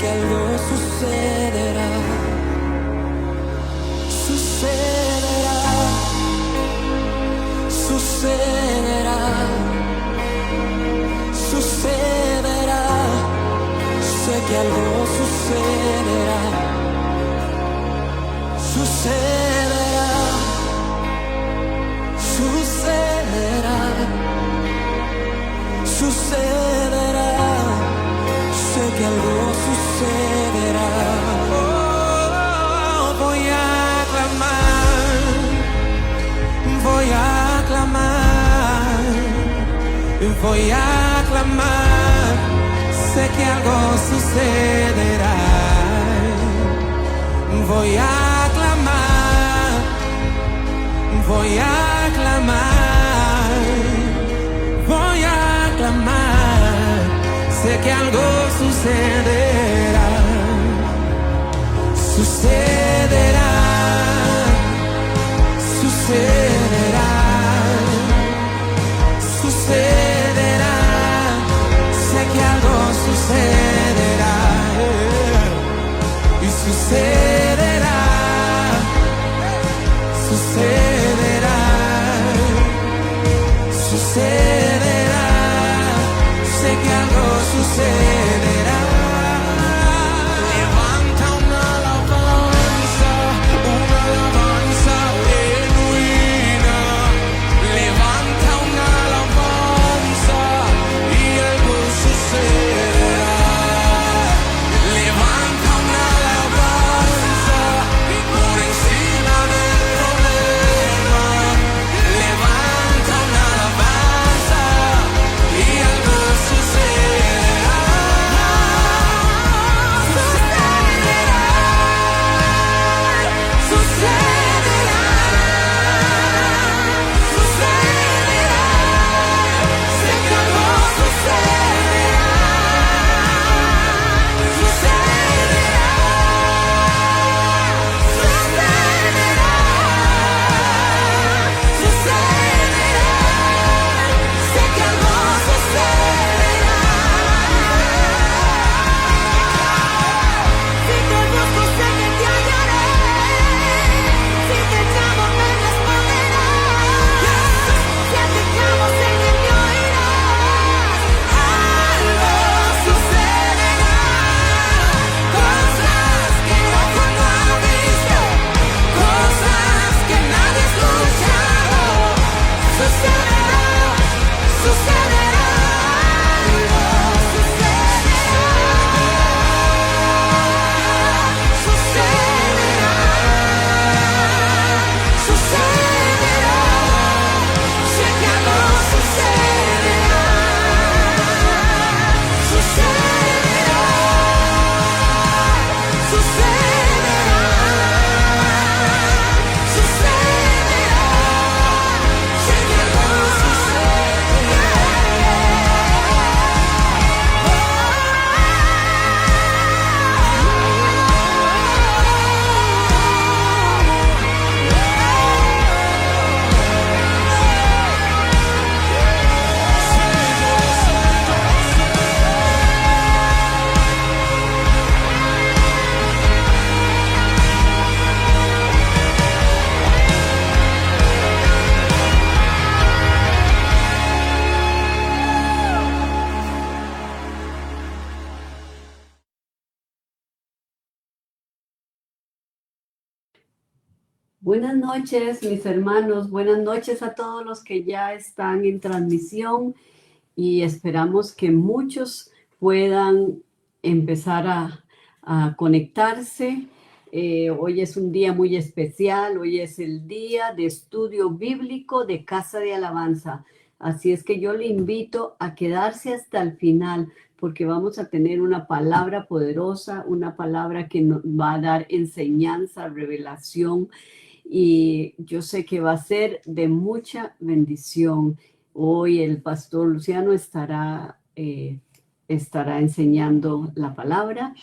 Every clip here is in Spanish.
algo sucederá, sucederá, sucederá, sucederá. Sé que algo sucederá, sucederá, sucederá, sucederá. Sé que algo sucederá. Oh, voy a clamar, voy a clamar, voy a clamar. Sé que algo sucederá. Voy a clamar, voy a clamar, voy a clamar. Sé que algo sucederá, sucederá, sucederá, sucederá. Sé que algo sucederá, y sucederá, sucederá, sucederá. Sé que algo sucederá. Levanta una alabanza genuina. Levanta una alabanza y algo sucederá. Levanta una alabanza por encima del problema. Levanta una alabanza y algo sucederá. Sucederá, sucederá, sé que algo sucederá, sucederá, sucederá, sucederá, sé que algo sucederá. Si te busco sé que te hallaré, si te llamo me responderás, si a ti llamo sé que me oirás. Algo sucederá, cosas que el ojo no ha visto, cosas que nadie ha escuchado. Sucederá, sucederá, algo sucederá, sucederá, sucederá. Sé que algo sucederá, sucederá, sucederá, sucederá. Sé que algo Buenas noches, mis hermanos. Buenas noches a todos los que ya están en transmisión y esperamos que muchos puedan empezar a conectarse. Hoy es un día muy especial. Hoy es el día de estudio bíblico de Casa de Alabanza. Así es que yo le invito a quedarse hasta el final porque vamos a tener una palabra poderosa, una palabra que nos va a dar enseñanza, revelación. Y yo sé que va a ser de mucha bendición. Hoy el pastor Luciano estará enseñando la palabra.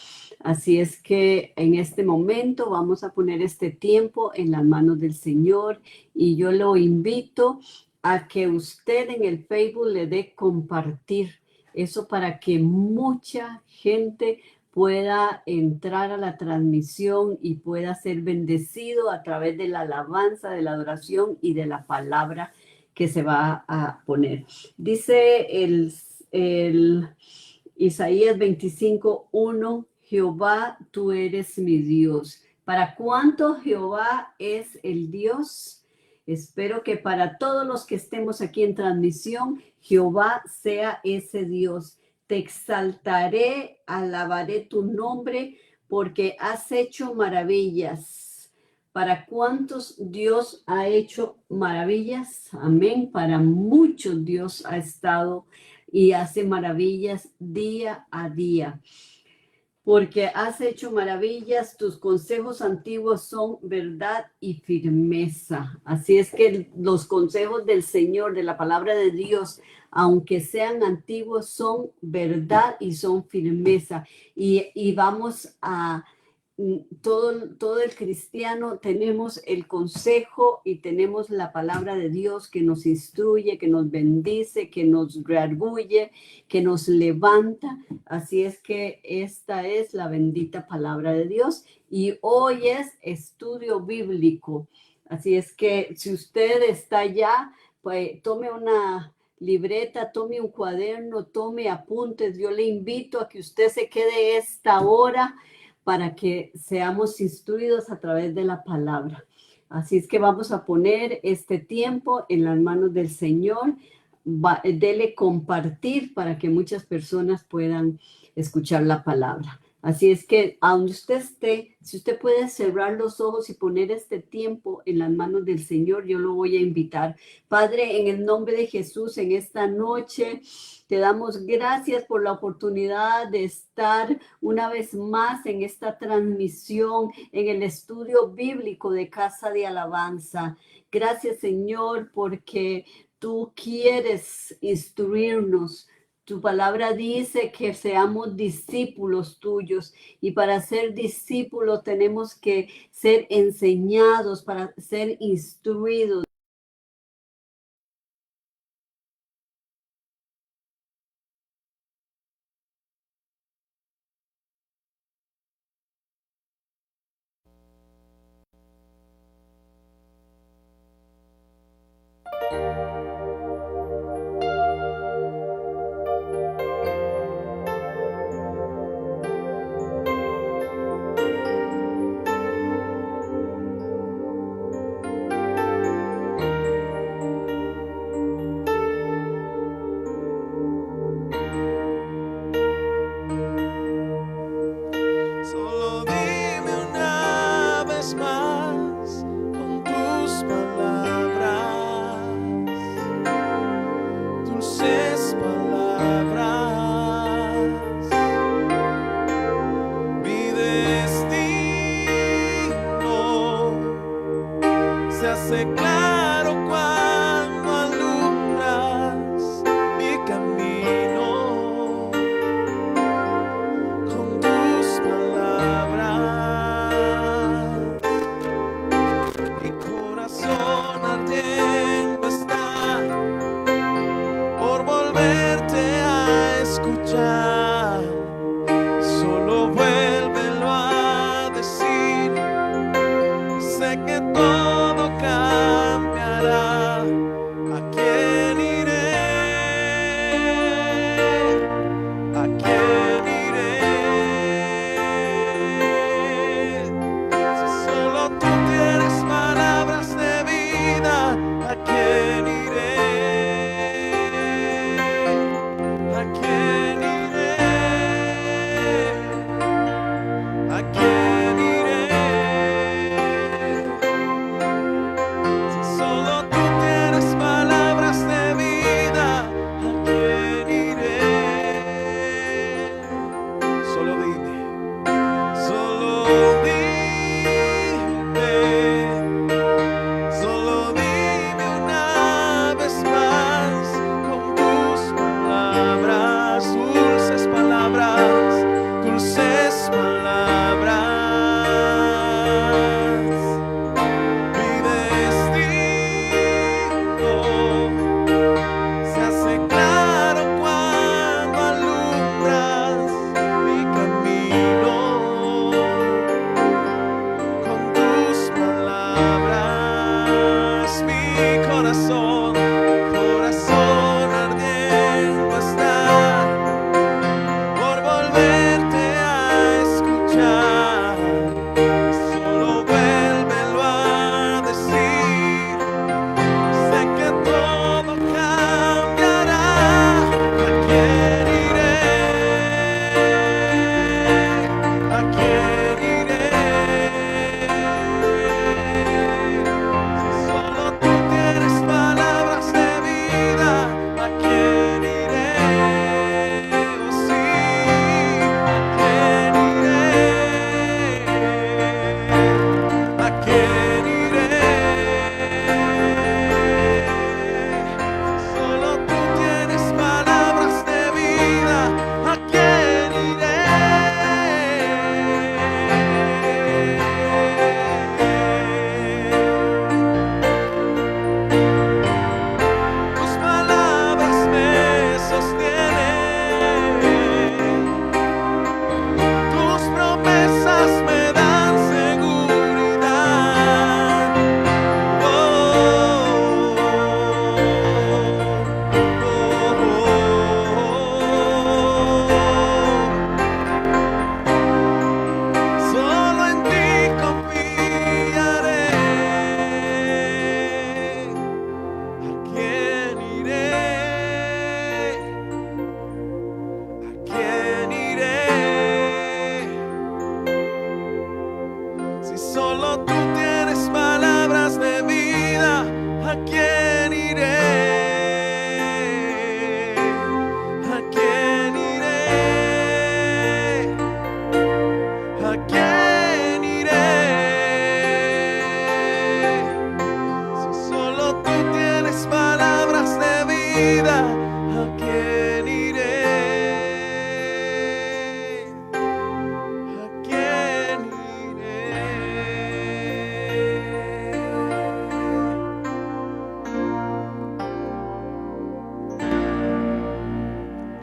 Así es que en este momento vamos a poner este tiempo en las manos del Señor y yo lo invito a que usted en el Facebook le dé compartir. Eso para que mucha gente pueda entrar a la transmisión y pueda ser bendecido a través de la alabanza, de la adoración y de la palabra que se va a poner. Dice el Isaías 25:1, Jehová, tú eres mi Dios. ¿Para cuánto Jehová es el Dios? Espero que para todos los que estemos aquí en transmisión, Jehová sea ese Dios. Te exaltaré, alabaré tu nombre, porque has hecho maravillas. ¿Para cuántos Dios ha hecho maravillas? Amén. Para muchos Dios ha estado y hace maravillas día a día. Porque has hecho maravillas, tus consejos antiguos son verdad y firmeza. Así es que los consejos del Señor, de la palabra de Dios, aunque sean antiguos, son verdad y son firmeza. Y vamos a... Todo el cristiano tenemos el consejo y tenemos la palabra de Dios que nos instruye, que nos bendice, que nos reargulle, que nos levanta. Así es que esta es la bendita palabra de Dios y hoy es estudio bíblico. Así es que si usted está allá, pues tome una libreta, tome un cuaderno, tome apuntes. Yo le invito a que usted se quede esta hora para que seamos instruidos a través de la palabra. Así es que vamos a poner este tiempo en las manos del Señor. Dele compartir para que muchas personas puedan escuchar la palabra. Así es que a donde usted esté, si usted puede cerrar los ojos y poner este tiempo en las manos del Señor, yo lo voy a invitar. Padre, en el nombre de Jesús, en esta noche, te damos gracias por la oportunidad de estar una vez más en esta transmisión, en el estudio bíblico de Casa de Alabanza. Gracias, Señor, porque tú quieres instruirnos. Tu palabra dice que seamos discípulos tuyos y para ser discípulos tenemos que ser enseñados, para ser instruidos. Solo dime una vez más con tus palabras, dulces palabras. Mi destino se hace claro cuando alumbras mi camino. Con tus palabras, mi corazón ardiendo está por volver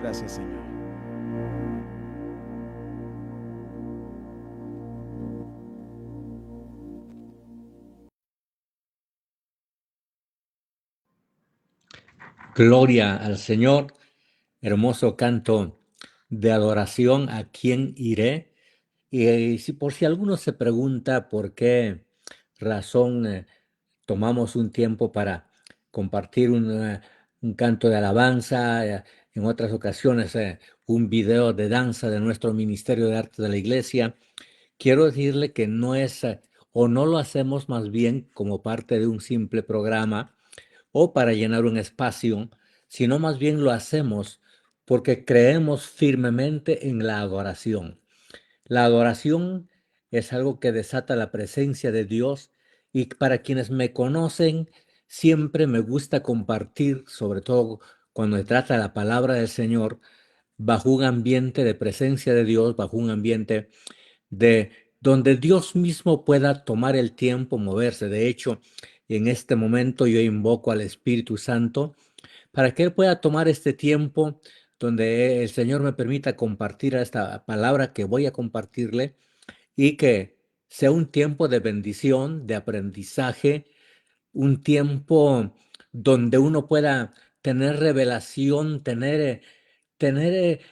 Gracias, Señor. Gloria al Señor, hermoso canto de adoración. ¿A quién iré? Y por si alguno se pregunta por qué razón tomamos un tiempo para compartir un canto de alabanza, en otras ocasiones un video de danza de nuestro Ministerio de Arte de la Iglesia, quiero decirle que no es, o no lo hacemos más bien como parte de un simple programa o para llenar un espacio, sino más bien lo hacemos porque creemos firmemente en la adoración. La adoración es algo que desata la presencia de Dios, y para quienes me conocen, siempre me gusta compartir, sobre todo cuando se trata de la palabra del Señor, bajo un ambiente de presencia de Dios, bajo un ambiente de donde Dios mismo pueda tomar el tiempo, moverse. De hecho, en este momento yo invoco al Espíritu Santo para que Él pueda tomar este tiempo donde el Señor me permita compartir esta palabra que voy a compartirle, y que sea un tiempo de bendición, de aprendizaje, un tiempo donde uno pueda tener revelación, tener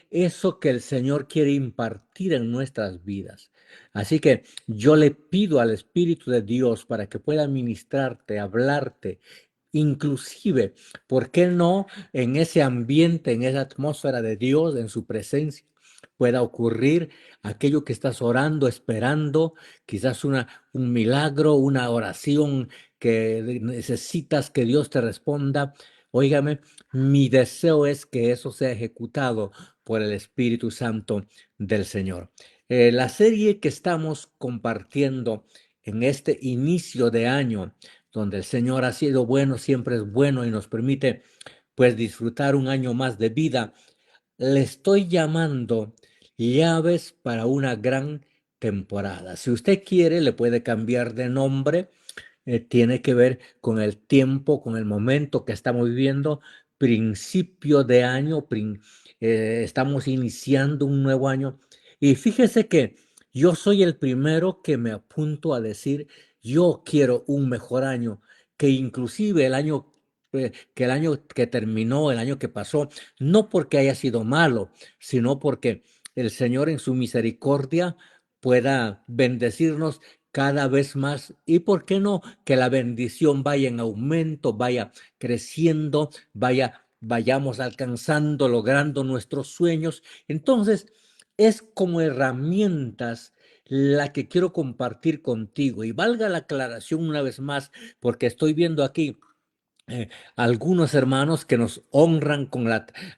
eso que el Señor quiere impartir en nuestras vidas. Así que yo le pido al Espíritu de Dios para que pueda ministrarte, hablarte, inclusive, ¿por qué no en ese ambiente, en esa atmósfera de Dios, en su presencia, pueda ocurrir aquello que estás orando, esperando, quizás un milagro, una oración que necesitas que Dios te responda? Óigame, mi deseo es que eso sea ejecutado por el Espíritu Santo del Señor. La serie que estamos compartiendo en este inicio de año, donde el Señor ha sido bueno, siempre es bueno y nos permite pues disfrutar un año más de vida, le estoy llamando llaves para una gran temporada. Si usted quiere, le puede cambiar de nombre. Tiene que ver con el tiempo, con el momento que estamos viviendo, principio de año, estamos iniciando un nuevo año. Y fíjese que yo soy el primero que me apunto a decir, yo quiero un mejor año, que inclusive que el año que terminó, el año que pasó, no porque haya sido malo, sino porque el Señor en su misericordia pueda bendecirnos cada vez más, y por qué no que la bendición vaya en aumento, vaya creciendo, vayamos alcanzando, logrando nuestros sueños. Entonces, es como herramientas la que quiero compartir contigo, y valga la aclaración una vez más, porque estoy viendo aquí algunos hermanos que nos honran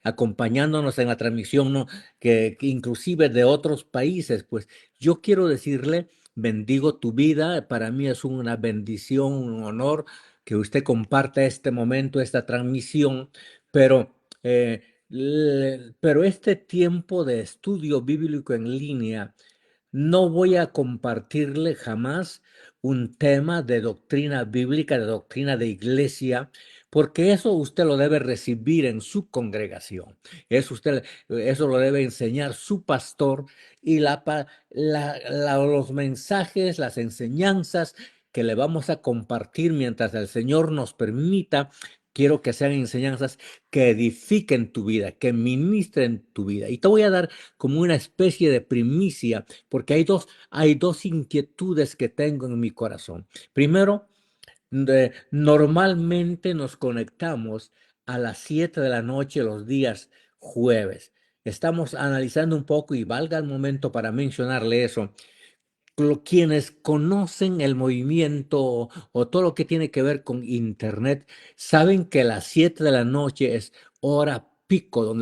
acompañándonos en la transmisión, ¿no? Que inclusive de otros países. Pues yo quiero decirle, bendigo tu vida. Para mí es una bendición, un honor que usted comparta este momento, esta transmisión, pero, pero este tiempo de estudio bíblico en línea, no voy a compartirle jamás un tema de doctrina bíblica, de doctrina de iglesia, porque eso usted lo debe recibir en su congregación. Eso lo debe enseñar su pastor, y los mensajes, las enseñanzas que le vamos a compartir mientras el Señor nos permita, quiero que sean enseñanzas que edifiquen tu vida, que ministren tu vida. Y te voy a dar como una especie de primicia, porque hay dos inquietudes que tengo en mi corazón. Primero, normalmente nos conectamos a las 7 de la noche los días jueves. Estamos analizando un poco, y valga el momento para mencionarle eso. Quienes conocen el movimiento o todo lo que tiene que ver con Internet, saben que las 7 de la noche es hora pico,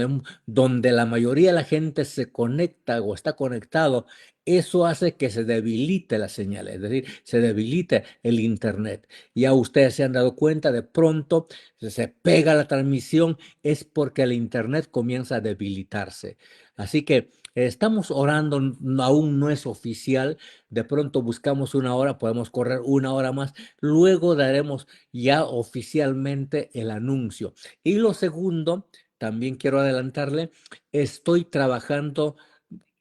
donde la mayoría de la gente se conecta o está conectado. Eso hace que se debilite la señal, es decir, se debilite el Internet. Ya ustedes se han dado cuenta, de pronto se pega la transmisión, es porque el Internet comienza a debilitarse. Así que estamos orando, aún no es oficial. De pronto buscamos una hora, podemos correr una hora más, luego daremos ya oficialmente el anuncio. Y lo segundo, también quiero adelantarle, estoy trabajando.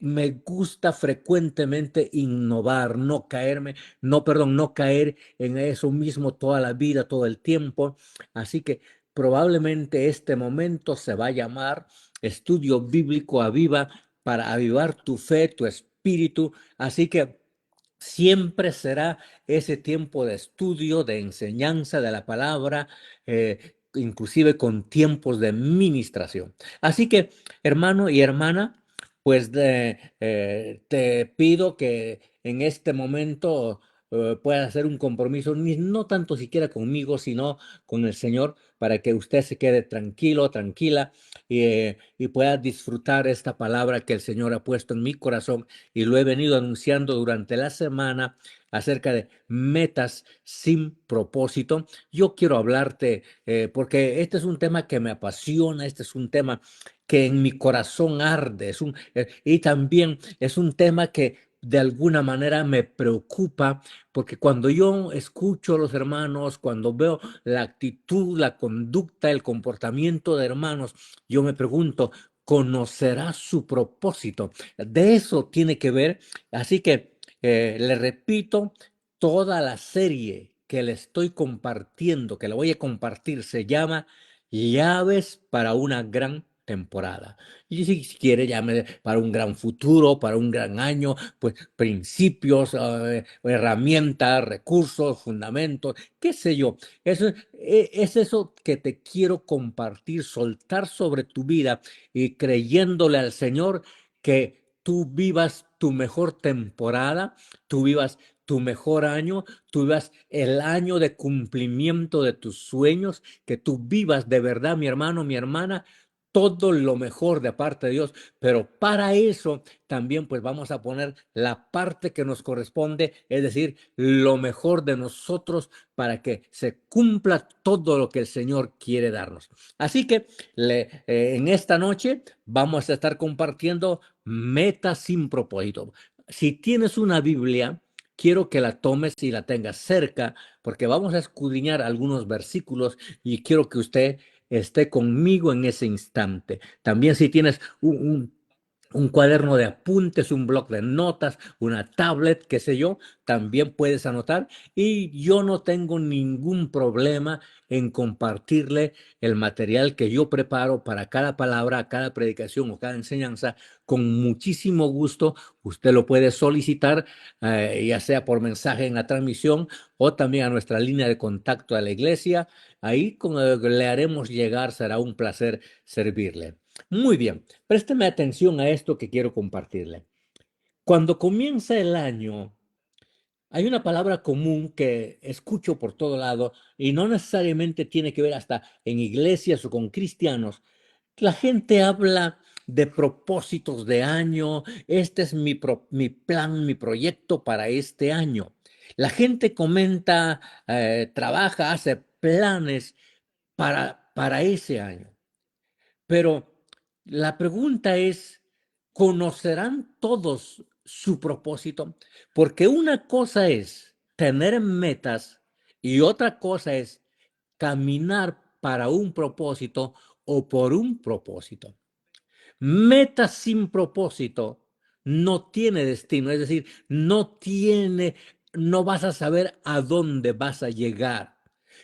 Me gusta frecuentemente innovar, no caer en eso mismo toda la vida, todo el tiempo. Así que probablemente este momento se va a llamar Estudio Bíblico Aviva para avivar tu fe, tu espíritu. Así que siempre será ese tiempo de estudio, de enseñanza de la palabra, inclusive con tiempos de ministración. Así que, hermano y hermana, pues te pido que en este momento puedas hacer un compromiso, no tanto siquiera conmigo, sino con el Señor, para que usted se quede tranquilo, tranquila, y pueda disfrutar esta palabra que el Señor ha puesto en mi corazón y lo he venido anunciando durante la semana acerca de metas sin propósito. Yo quiero hablarte porque este es un tema que me apasiona, este es un tema que en mi corazón arde, y también es un tema que de alguna manera me preocupa, porque cuando yo escucho a los hermanos, cuando veo la actitud, la conducta, el comportamiento de hermanos, yo me pregunto, ¿conocerá su propósito? De eso tiene que ver. Así que le repito, toda la serie que le estoy compartiendo, que le voy a compartir, se llama Llaves para una gran temporada. Y si quiere, llame para un gran futuro, para un gran año, pues principios, herramientas, recursos, fundamentos, qué sé yo. Es eso que te quiero compartir, soltar sobre tu vida y creyéndole al Señor que tú vivas tu mejor temporada, tú vivas tu mejor año, tú vivas el año de cumplimiento de tus sueños, que tú vivas de verdad, mi hermano, mi hermana, todo lo mejor de parte de Dios. Pero para eso también pues vamos a poner la parte que nos corresponde, es decir, lo mejor de nosotros para que se cumpla todo lo que el Señor quiere darnos. Así que en esta noche vamos a estar compartiendo metas sin propósito. Si tienes una Biblia, quiero que la tomes y la tengas cerca, porque vamos a escudriñar algunos versículos y quiero que usted esté conmigo en ese instante. También si tienes un cuaderno de apuntes, un bloc de notas, una tablet, qué sé yo, también puedes anotar y yo no tengo ningún problema en compartirle el material que yo preparo para cada palabra, cada predicación o cada enseñanza. Con muchísimo gusto, usted lo puede solicitar, ya sea por mensaje en la transmisión o también a nuestra línea de contacto de la iglesia. Ahí le haremos llegar, será un placer servirle. Muy bien, présteme atención a esto que quiero compartirle. Cuando comienza el año, hay una palabra común que escucho por todo lado y no necesariamente tiene que ver hasta en iglesias o con cristianos. La gente habla de propósitos de año, este es mi plan, mi proyecto para este año. La gente comenta, trabaja, hace planes para ese año. Pero la pregunta es, ¿conocerán todos su propósito? Porque una cosa es tener metas y otra cosa es caminar para un propósito o por un propósito. Meta sin propósito no tiene destino, es decir, no vas a saber a dónde vas a llegar.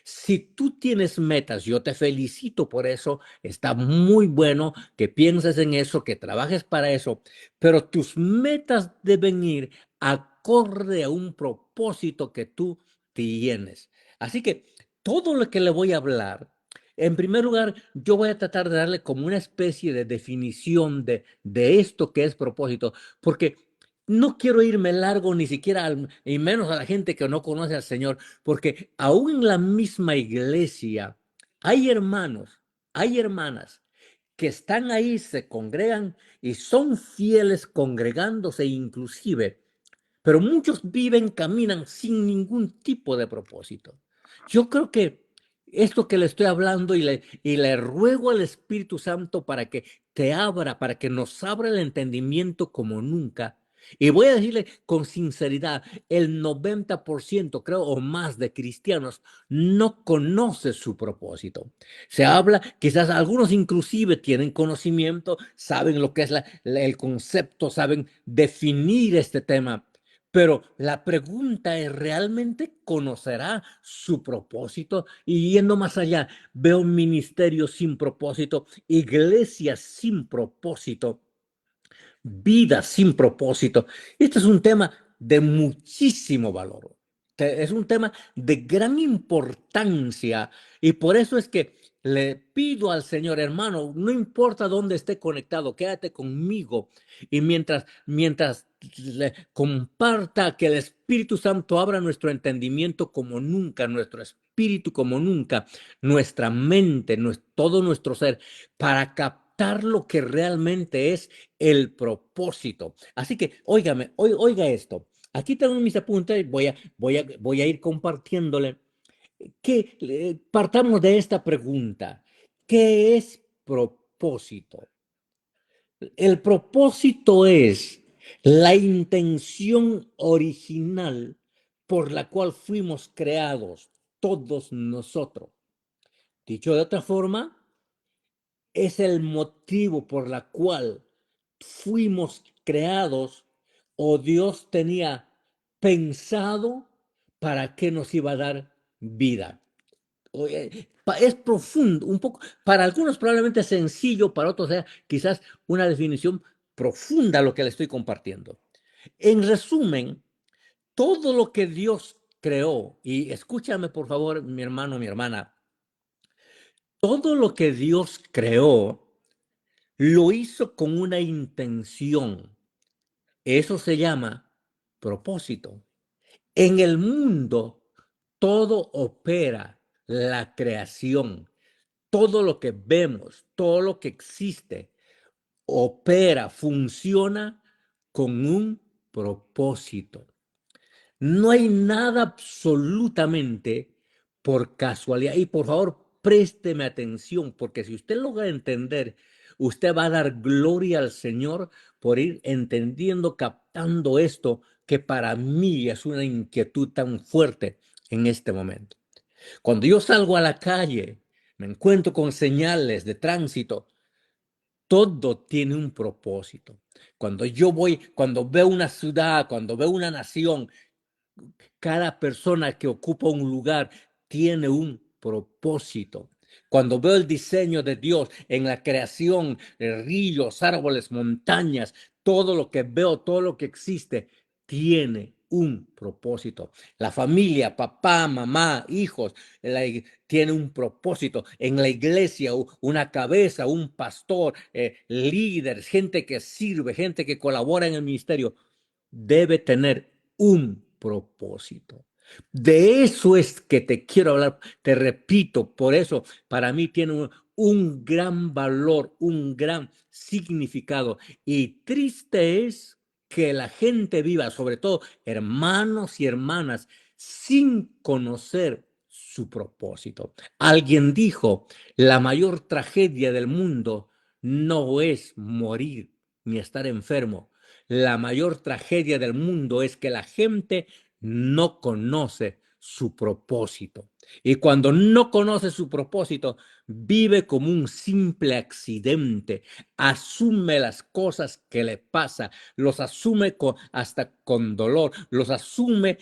Si tú tienes metas, yo te felicito por eso, está muy bueno que pienses en eso, que trabajes para eso, pero tus metas deben ir acorde a un propósito que tú tienes. Así que todo lo que le voy a hablar, en primer lugar, yo voy a tratar de darle como una especie de definición de esto que es propósito, porque no quiero irme largo ni siquiera, y menos a la gente que no conoce al Señor, porque aún en la misma iglesia hay hermanos, hay hermanas que están ahí, se congregan y son fieles congregándose inclusive, pero muchos viven, caminan sin ningún tipo de propósito. Yo creo que esto que le estoy hablando y le ruego al Espíritu Santo para que te abra, para que nos abra el entendimiento como nunca, Y voy a decirle con sinceridad, el 90%, creo, o más de cristianos no conoce su propósito. Se habla, quizás algunos inclusive tienen conocimiento, saben lo que es el concepto, saben definir este tema. Pero la pregunta es, ¿realmente conocerá su propósito? Y yendo más allá, veo ministerios sin propósito, iglesias sin propósito, vida sin propósito. Este es un tema de muchísimo valor. Es un tema de gran importancia y por eso es que le pido al Señor, hermano, no importa dónde esté conectado, quédate conmigo y mientras le comparta que el Espíritu Santo abra nuestro entendimiento como nunca, nuestro espíritu como nunca, nuestra mente, todo nuestro ser, para captar lo que realmente es el propósito. Así que, óigame, oiga esto. Aquí tengo mis apuntes, voy a ir compartiéndole. Partamos de esta pregunta. ¿Qué es propósito? El propósito es la intención original por la cual fuimos creados, todos nosotros. Dicho de otra forma, es el motivo por la cual fuimos creados o Dios tenía pensado para qué nos iba a dar vida. Es profundo, un poco, para algunos probablemente sencillo, para otros sea quizás una definición profunda lo que le estoy compartiendo. En resumen, todo lo que Dios creó, y escúchame por favor, mi hermano, mi hermana, todo lo que Dios creó lo hizo con una intención. Eso se llama propósito. En el mundo, todo opera, la creación, todo lo que vemos, todo lo que existe, opera, funciona con un propósito. No hay nada absolutamente por casualidad. Y por favor, présteme atención, porque si usted logra entender, usted va a dar gloria al Señor por ir entendiendo, captando esto que para mí es una inquietud tan fuerte en este momento. Cuando yo salgo a la calle, me encuentro con señales de tránsito. Todo tiene un propósito. Cuando veo una ciudad, cuando veo una nación, cada persona que ocupa un lugar tiene un propósito. Cuando veo el diseño de Dios en la creación de ríos, árboles, montañas, todo lo que veo, todo lo que existe, tiene un propósito. La familia, papá, mamá, hijos, tiene un propósito. En la iglesia, una cabeza, un pastor, líderes, gente que sirve, gente que colabora en el ministerio, debe tener un propósito. De eso es que te quiero hablar, te repito, por eso para mí tiene un gran valor, un gran significado. Y triste es que la gente viva, sobre todo hermanos y hermanas, sin conocer su propósito. Alguien dijo, la mayor tragedia del mundo no es morir ni estar enfermo. La mayor tragedia del mundo es que la gente no conoce su propósito. Y cuando no conoce su propósito, vive como un simple accidente, asume las cosas que le pasan, los asume hasta con dolor, los asume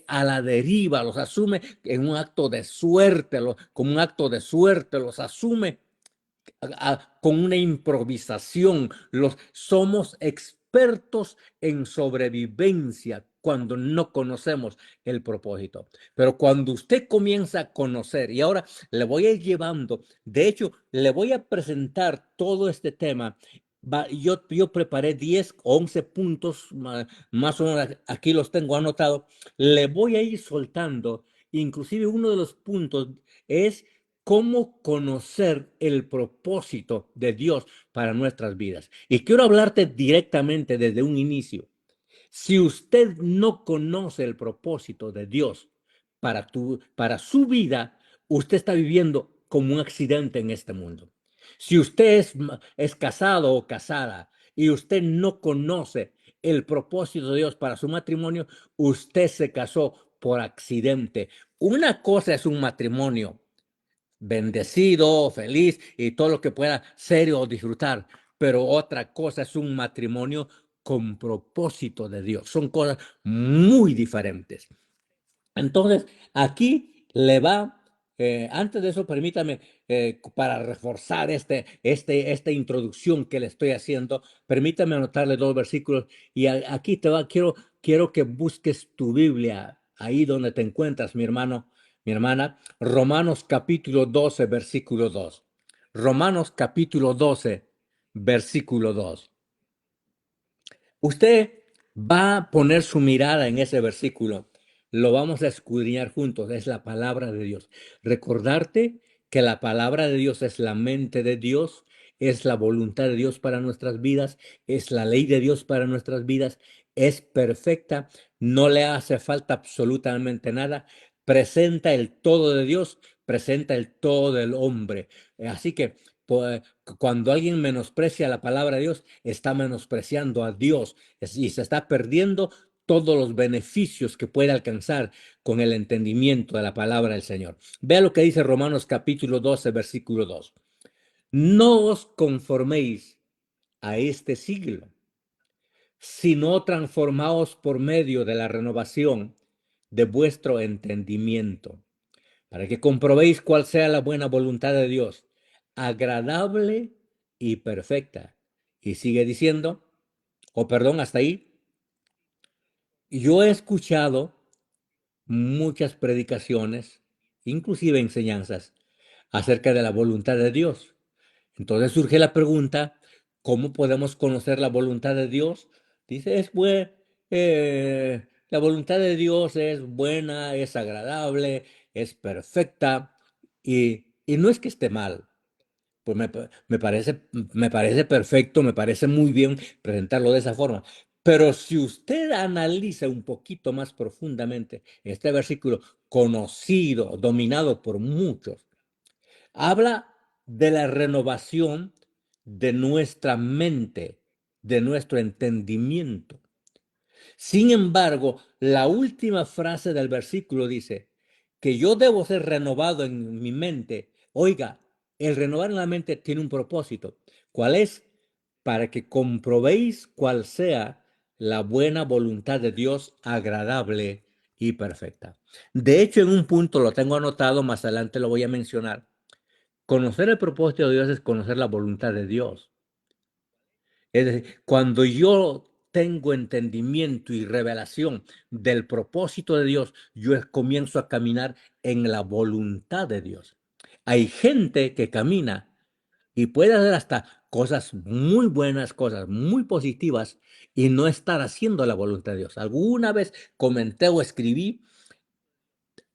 a la deriva, los asume en un acto de suerte, como un acto de suerte, los asume con una improvisación. Somos expertos en sobrevivencia cuando no conocemos el propósito. Pero cuando usted comienza a conocer, y ahora le voy a ir llevando, de hecho, le voy a presentar todo este tema. Yo preparé 10, 11 puntos, más o menos aquí los tengo anotados. Le voy a ir soltando, inclusive uno de los puntos es cómo conocer el propósito de Dios para nuestras vidas. Y quiero hablarte directamente desde un inicio. Si usted no conoce el propósito de Dios para su vida, usted está viviendo como un accidente en este mundo. Si usted es casado o casada y usted no conoce el propósito de Dios para su matrimonio, usted se casó por accidente. Una cosa es un matrimonio bendecido, feliz y todo lo que pueda ser o disfrutar, pero otra cosa es un matrimonio con propósito de Dios. Son cosas muy diferentes. Entonces, aquí le va, antes de eso, permítame, para reforzar esta introducción que le estoy haciendo, permítame anotarle 2 versículos y aquí quiero que busques tu Biblia, ahí donde te encuentras, mi hermano, mi hermana, Romanos capítulo 12, versículo 2. Romanos capítulo 12, versículo 2. Usted va a poner su mirada en ese versículo. Lo vamos a escudriñar juntos. Es la palabra de Dios. Recordarte que la palabra de Dios es la mente de Dios, es la voluntad de Dios para nuestras vidas, es la ley de Dios para nuestras vidas, es perfecta, no le hace falta absolutamente nada, presenta el todo de Dios, presenta el todo del hombre. Así que pues, cuando alguien menosprecia la palabra de Dios, está menospreciando a Dios y se está perdiendo todos los beneficios que puede alcanzar con el entendimiento de la palabra del Señor. Vea lo que dice Romanos capítulo 12, versículo 2. No os conforméis a este siglo, sino transformaos por medio de la renovación de vuestro entendimiento, para que comprobéis cuál sea la buena voluntad de Dios, agradable y perfecta. Y sigue diciendo, hasta ahí. Yo he escuchado muchas predicaciones, inclusive enseñanzas, acerca de la voluntad de Dios. Entonces surge la pregunta, ¿cómo podemos conocer la voluntad de Dios? Dice, la voluntad de Dios es buena, es agradable, es perfecta, y no es que esté mal. Pues me parece perfecto, me parece muy bien presentarlo de esa forma. Pero si usted analiza un poquito más profundamente este versículo conocido, dominado por muchos, habla de la renovación de nuestra mente, de nuestro entendimiento. Sin embargo, la última frase del versículo dice que yo debo ser renovado en mi mente. Oiga, el renovar en la mente tiene un propósito. ¿Cuál es? Para que comprobéis cuál sea la buena voluntad de Dios, agradable y perfecta. De hecho, en un punto lo tengo anotado, más adelante lo voy a mencionar. Conocer el propósito de Dios es conocer la voluntad de Dios. Es decir, cuando yo tengo entendimiento y revelación del propósito de Dios, yo comienzo a caminar en la voluntad de Dios. Hay gente que camina y puede hacer hasta cosas muy buenas, cosas muy positivas y no estar haciendo la voluntad de Dios. Alguna vez comenté o escribí,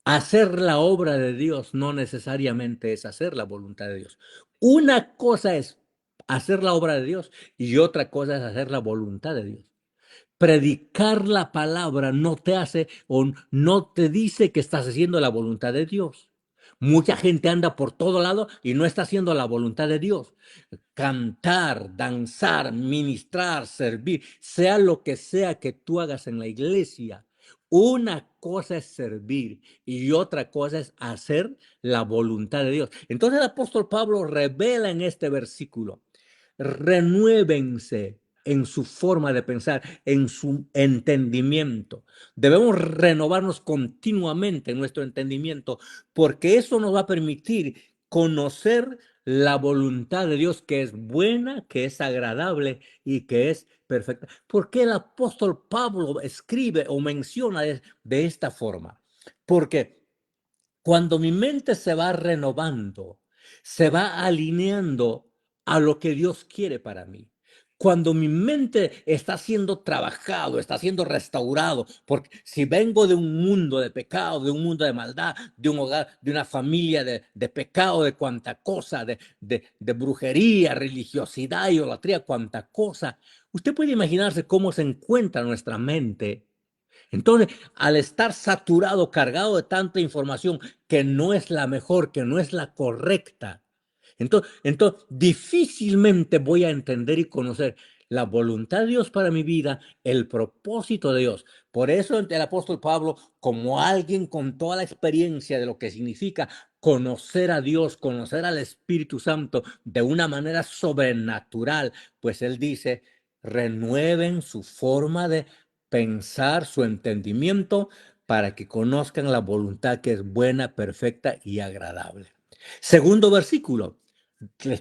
hacer la obra de Dios no necesariamente es hacer la voluntad de Dios. Una cosa es hacer la obra de Dios y otra cosa es hacer la voluntad de Dios. Predicar la palabra no te hace o no te dice que estás haciendo la voluntad de Dios. Mucha gente anda por todo lado y no está haciendo la voluntad de Dios. Cantar, danzar, ministrar, servir, sea lo que sea que tú hagas en la iglesia, una cosa es servir y otra cosa es hacer la voluntad de Dios. Entonces el apóstol Pablo revela en este versículo, renuévense en su forma de pensar, en su entendimiento. Debemos renovarnos continuamente en nuestro entendimiento, porque eso nos va a permitir conocer la voluntad de Dios, que es buena, que es agradable y que es perfecta. ¿Por qué el apóstol Pablo escribe o menciona de esta forma? Porque cuando mi mente se va renovando, se va alineando a lo que Dios quiere para mí. Cuando mi mente está siendo trabajado, está siendo restaurado, porque si vengo de un mundo de pecado, de un mundo de maldad, de un hogar, de una familia de pecado, de cuanta cosa, de brujería, religiosidad, idolatría, cuanta cosa, usted puede imaginarse cómo se encuentra nuestra mente. Entonces, al estar saturado, cargado de tanta información que no es la mejor, que no es la correcta, entonces difícilmente voy a entender y conocer la voluntad de Dios para mi vida, el propósito de Dios. Por eso el apóstol Pablo, como alguien con toda la experiencia de lo que significa conocer a Dios, conocer al Espíritu Santo de una manera sobrenatural, pues él dice, renueven su forma de pensar, su entendimiento, para que conozcan la voluntad que es buena, perfecta y agradable. Segundo versículo, lo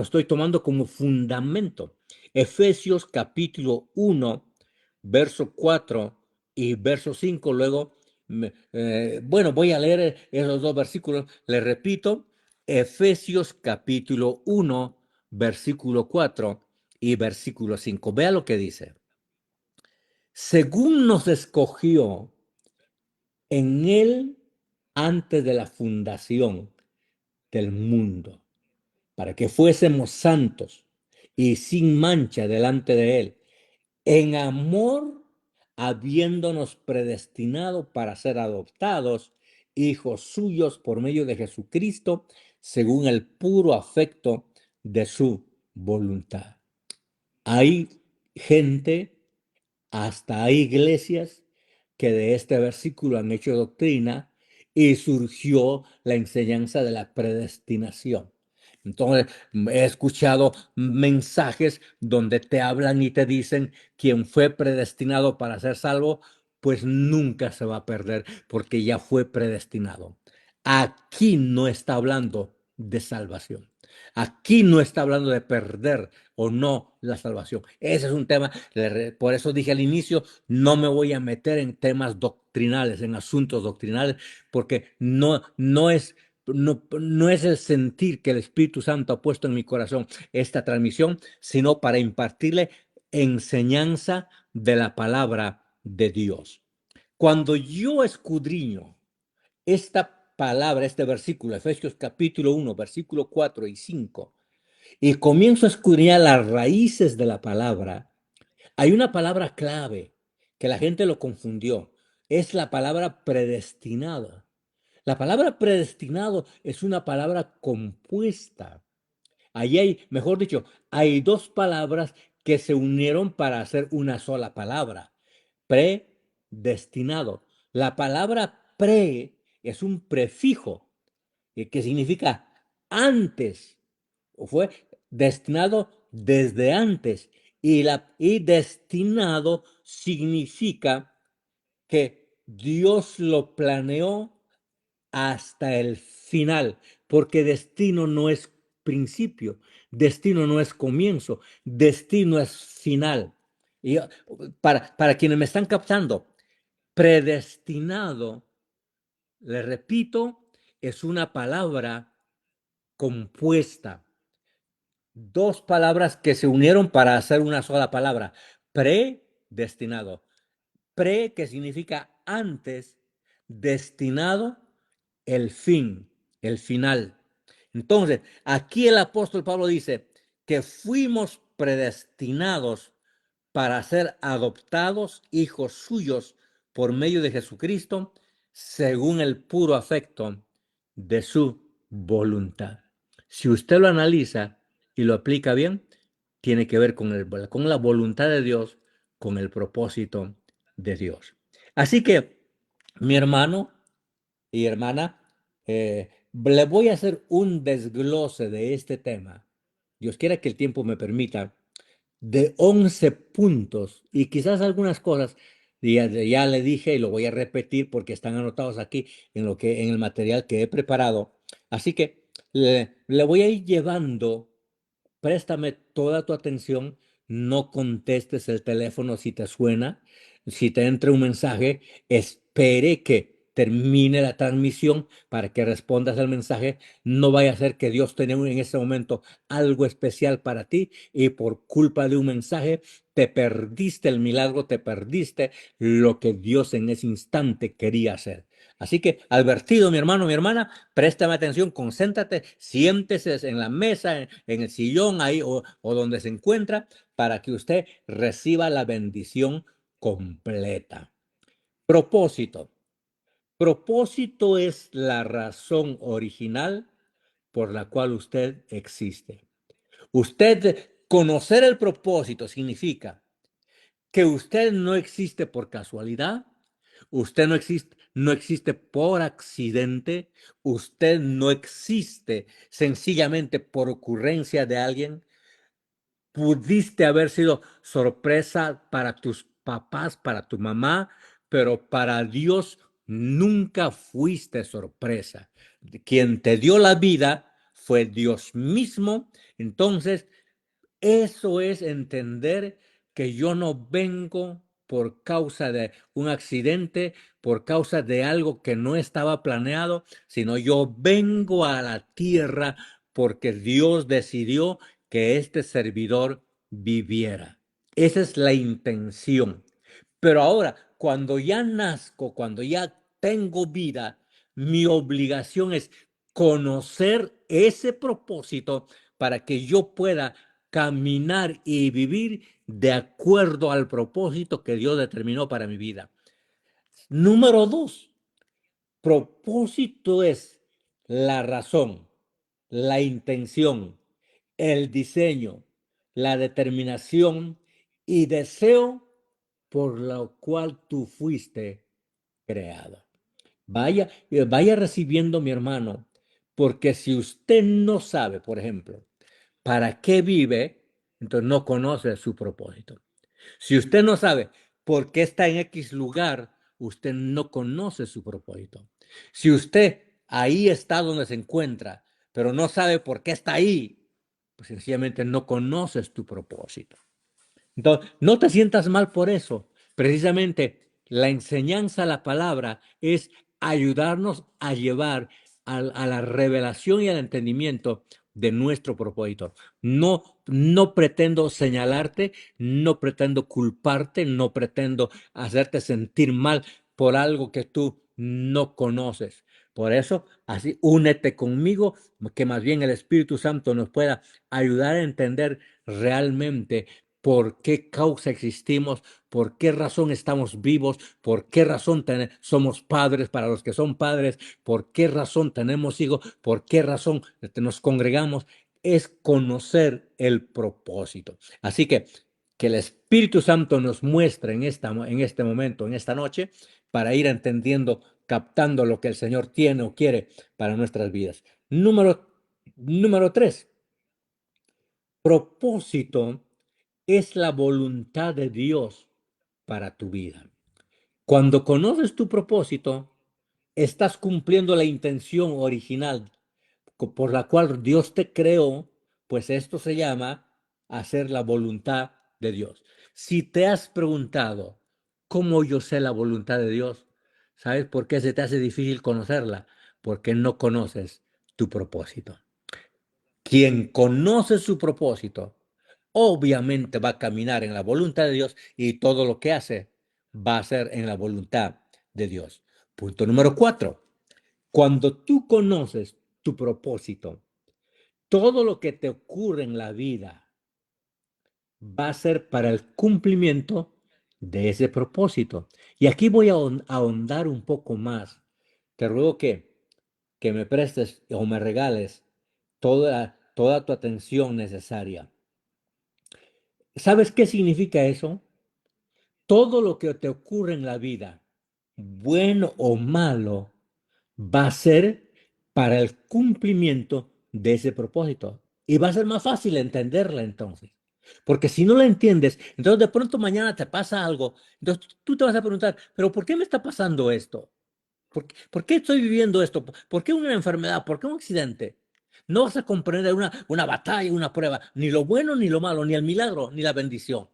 estoy tomando como fundamento. Efesios capítulo 1, verso 4 y verso 5. Luego, bueno, voy a leer esos dos versículos. Les repito, Efesios capítulo 1, versículo 4 y versículo 5. Vea lo que dice. Según nos escogió en él antes de la fundación del mundo, para que fuésemos santos y sin mancha delante de él, en amor, habiéndonos predestinado para ser adoptados hijos suyos por medio de Jesucristo, según el puro afecto de su voluntad. Hay gente, hasta hay iglesias que de este versículo han hecho doctrina y surgió la enseñanza de la predestinación. Entonces, he escuchado mensajes donde te hablan y te dicen, quien fue predestinado para ser salvo, pues nunca se va a perder porque ya fue predestinado. Aquí no está hablando de salvación. Aquí no está hablando de perder o no la salvación. Ese es un tema, por eso dije al inicio, no me voy a meter en temas doctrinales, en asuntos doctrinales, porque no es el sentir que el Espíritu Santo ha puesto en mi corazón esta transmisión, sino para impartirle enseñanza de la palabra de Dios. Cuando yo escudriño esta palabra, este versículo, Efesios capítulo 1, versículo 4 y 5, y comienzo a escudriñar las raíces de la palabra, hay una palabra clave que la gente lo confundió. Es la palabra predestinado. La palabra predestinado es una palabra compuesta. Allí hay, mejor dicho, hay dos palabras que se unieron para hacer una sola palabra. Predestinado. La palabra pre es un prefijo que significa antes, o fue destinado desde antes. Y destinado significa que Dios lo planeó hasta el final, porque destino no es principio, destino no es comienzo, destino es final. Y para quienes me están captando, predestinado, le repito, es una palabra compuesta. Dos palabras que se unieron para hacer una sola palabra. Predestinado. Pre, que significa antes, destinado, el fin, el final. Entonces, aquí el apóstol Pablo dice que fuimos predestinados para ser adoptados hijos suyos por medio de Jesucristo, según el puro afecto de su voluntad. Si usted lo analiza y lo aplica bien, tiene que ver con la voluntad de Dios, con el propósito de Dios. Así que, mi hermano y hermana, le voy a hacer un desglose de este tema. Dios quiera que el tiempo me permita, de 11 puntos, y quizás algunas cosas ya le dije y lo voy a repetir porque están anotados aquí en el material que he preparado. Así que le voy a ir llevando. Préstame toda tu atención, no contestes el teléfono si te suena, si te entra un mensaje, espere que termine la transmisión para que respondas al mensaje. No vaya a ser que Dios tenga en ese momento algo especial para ti y por culpa de un mensaje te perdiste el milagro, te perdiste lo que Dios en ese instante quería hacer. Así que, advertido, mi hermano, mi hermana, préstame atención, concéntrate, siéntese en la mesa, en el sillón ahí o donde se encuentra, para que usted reciba la bendición completa. Propósito. Propósito es la razón original por la cual usted existe. Usted Conocer el propósito significa que usted no existe por casualidad, usted no existe por accidente, usted no existe sencillamente por ocurrencia de alguien. Pudiste haber sido sorpresa para tus papás, para tu mamá, pero para Dios nunca fuiste sorpresa. Quien te dio la vida fue Dios mismo. Entonces, eso es entender que yo no vengo por causa de un accidente, por causa de algo que no estaba planeado, sino yo vengo a la tierra porque Dios decidió que este servidor viviera. Esa es la intención. Pero ahora, cuando ya nazco, cuando ya tengo vida, mi obligación es conocer ese propósito para que yo pueda caminar y vivir de acuerdo al propósito que Dios determinó para mi vida. Número 2, propósito es la razón, la intención, el diseño, la determinación y deseo por lo cual tú fuiste creado. Vaya recibiendo, mi hermano, porque si usted no sabe, por ejemplo, para qué vive, entonces no conoce su propósito. Si usted no sabe por qué está en X lugar, usted no conoce su propósito. Si usted ahí está donde se encuentra, pero no sabe por qué está ahí, pues sencillamente no conoces tu propósito. Entonces, no te sientas mal por eso. Precisamente la enseñanza, la palabra, es ayudarnos a llevar a la revelación y al entendimiento de nuestro propósito. No pretendo señalarte, no pretendo culparte, no pretendo hacerte sentir mal por algo que tú no conoces. Por eso, así, únete conmigo, que más bien el Espíritu Santo nos pueda ayudar a entender realmente por qué causa existimos, por qué razón estamos vivos, por qué razón somos padres para los que son padres, por qué razón tenemos hijos, por qué razón nos congregamos. Es conocer el propósito. Así que el Espíritu Santo nos muestre en este momento, en esta noche, para ir entendiendo, captando lo que el Señor tiene o quiere para nuestras vidas. Número 3. Propósito es la voluntad de Dios para tu vida. Cuando conoces tu propósito, estás cumpliendo la intención original por la cual Dios te creó, pues esto se llama hacer la voluntad de Dios. Si te has preguntado cómo yo sé la voluntad de Dios, ¿sabes por qué se te hace difícil conocerla? Porque no conoces tu propósito. Quien conoce su propósito, obviamente va a caminar en la voluntad de Dios y todo lo que hace va a ser en la voluntad de Dios. Punto número 4. Cuando tú conoces tu propósito, todo lo que te ocurre en la vida va a ser para el cumplimiento de ese propósito. Y aquí voy a ahondar un poco más. Te ruego que me prestes o me regales toda tu atención necesaria. ¿Sabes qué significa eso? Todo lo que te ocurre en la vida, bueno o malo, va a ser para el cumplimiento de ese propósito. Y va a ser más fácil entenderla entonces. Porque si no la entiendes, entonces de pronto mañana te pasa algo. Entonces tú te vas a preguntar, ¿pero por qué me está pasando esto? ¿Por qué estoy viviendo esto? ¿Por qué una enfermedad? ¿Por qué un accidente? No vas a comprender una batalla, una prueba, ni lo bueno ni lo malo, ni el milagro ni la bendición.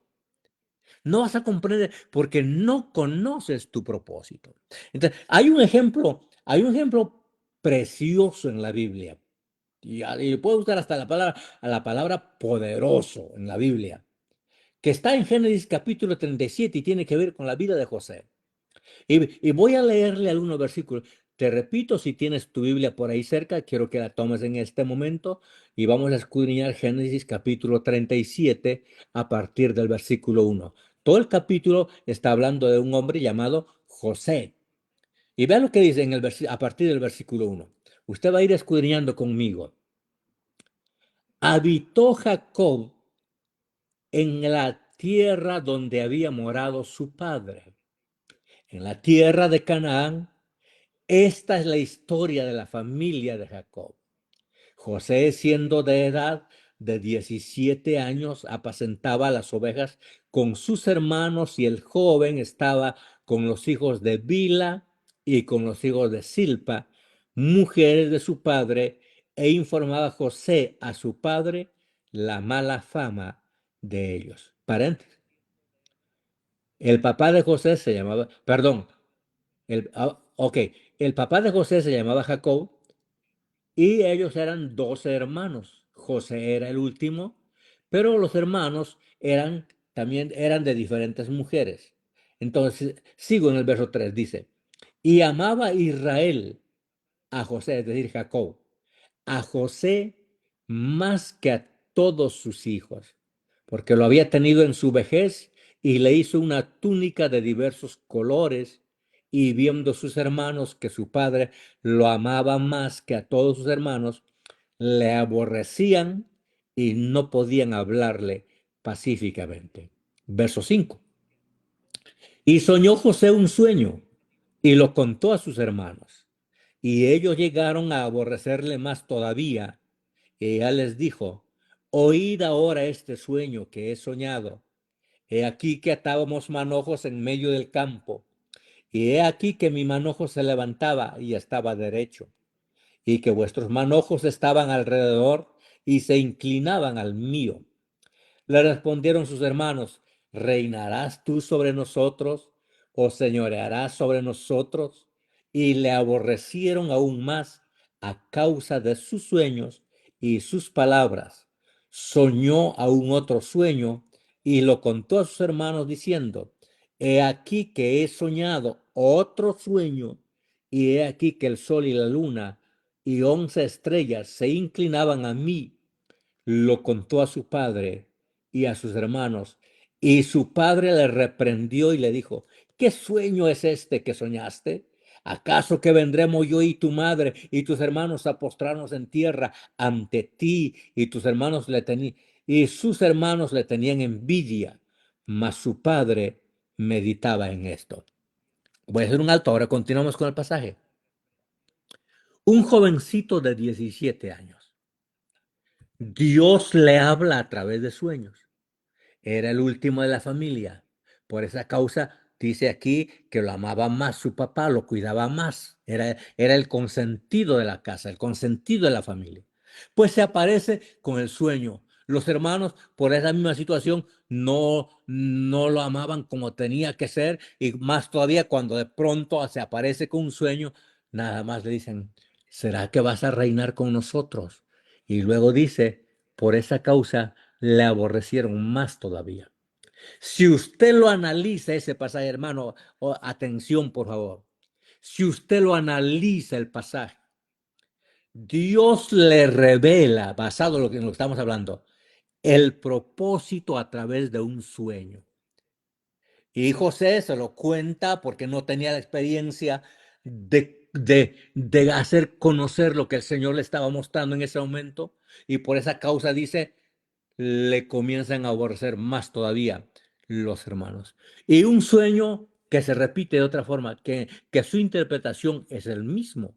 No vas a comprender porque no conoces tu propósito. Entonces, hay un ejemplo precioso en la Biblia. Y puedo usar hasta la palabra poderoso en la Biblia, que está en Génesis capítulo 37 y tiene que ver con la vida de José. Y voy a leerle algunos versículos. Te repito, si tienes tu Biblia por ahí cerca, quiero que la tomes en este momento y vamos a escudriñar Génesis capítulo 37 a partir del versículo 1. Todo el capítulo está hablando de un hombre llamado José. Y vea lo que dice a partir del versículo 1. Usted va a ir escudriñando conmigo. Habitó Jacob en la tierra donde había morado su padre, en la tierra de Canaán. Esta es la historia de la familia de Jacob. José, siendo de edad de 17 años, apacentaba las ovejas con sus hermanos, y el joven estaba con los hijos de Bila y con los hijos de Silpa, mujeres de su padre, e informaba José a su padre la mala fama de ellos. Paréntesis. El papá de José se llamaba, perdón, ok, el papá de José se llamaba Jacob, y ellos eran 12 hermanos. José era el último, pero los hermanos también eran de diferentes mujeres. Entonces, sigo en el verso 3, dice, y amaba Israel a José, es decir, Jacob, a José más que a todos sus hijos, porque lo había tenido en su vejez, y le hizo una túnica de diversos colores, y viendo sus hermanos que su padre lo amaba más que a todos sus hermanos, le aborrecían y no podían hablarle pacíficamente. Verso 5. Y soñó José un sueño y lo contó a sus hermanos, y ellos llegaron a aborrecerle más todavía. Y ella les dijo: oíd ahora este sueño que he soñado. He aquí que atábamos manojos en medio del campo, y he aquí que mi manojo se levantaba y estaba derecho, y que vuestros manojos estaban alrededor y se inclinaban al mío. Le respondieron sus hermanos: ¿reinarás tú sobre nosotros, o señorearás sobre nosotros? Y le aborrecieron aún más a causa de sus sueños y sus palabras. Soñó aún otro sueño y lo contó a sus hermanos diciendo: he aquí que he soñado otro sueño, y he aquí que el sol y la luna y 11 estrellas se inclinaban a mí. Lo contó a su padre y a sus hermanos, y su padre le reprendió y le dijo: ¿qué sueño es este que soñaste? ¿Acaso que vendremos yo y tu madre y tus hermanos a postrarnos en tierra ante ti? Y sus hermanos le tenían envidia, mas su padre meditaba en esto. Voy a hacer un alto, ahora continuamos con el pasaje. Un jovencito de 17 años. Dios le habla a través de sueños. Era el último de la familia. Por esa causa dice aquí que lo amaba más su papá, lo cuidaba más. Era el consentido de la casa, el consentido de la familia. Pues se aparece con el sueño. Los hermanos, por esa misma situación, no lo amaban como tenía que ser, y más todavía cuando de pronto se aparece con un sueño, nada más le dicen: ¿será que vas a reinar con nosotros? Y luego dice: por esa causa le aborrecieron más todavía. Si usted lo analiza ese pasaje, hermano, atención por favor. Si usted lo analiza el pasaje, Dios le revela, basado en lo que estamos hablando, el propósito a través de un sueño. Y José se lo cuenta porque no tenía la experiencia de hacer conocer lo que el Señor le estaba mostrando en ese momento, y por esa causa dice: le comienzan a aborrecer más todavía los hermanos. Y un sueño que se repite de otra forma, que su interpretación es el mismo.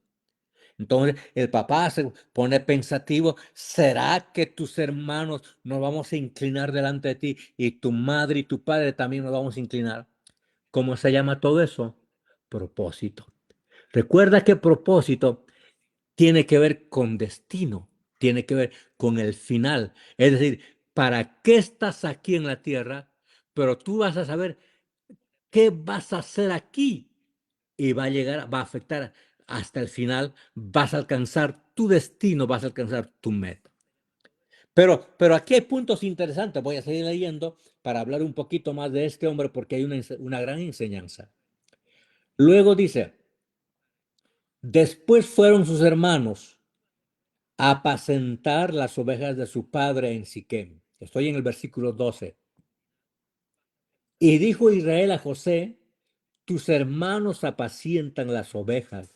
Entonces el papá se pone pensativo: ¿será que tus hermanos nos vamos a inclinar delante de ti, y tu madre y tu padre también nos vamos a inclinar? ¿Cómo se llama todo eso? Propósito. Recuerda que propósito tiene que ver con destino, tiene que ver con el final. Es decir, ¿para qué estás aquí en la tierra? Pero tú vas a saber qué vas a hacer aquí, y va a afectar hasta el final. Vas a alcanzar tu destino, vas a alcanzar tu meta. Pero aquí hay puntos interesantes. Voy a seguir leyendo para hablar un poquito más de este hombre, porque hay una gran enseñanza. Luego dice: después fueron sus hermanos a apacentar las ovejas de su padre en Siquem. Estoy en el versículo 12. Y dijo Israel a José: tus hermanos apacientan las ovejas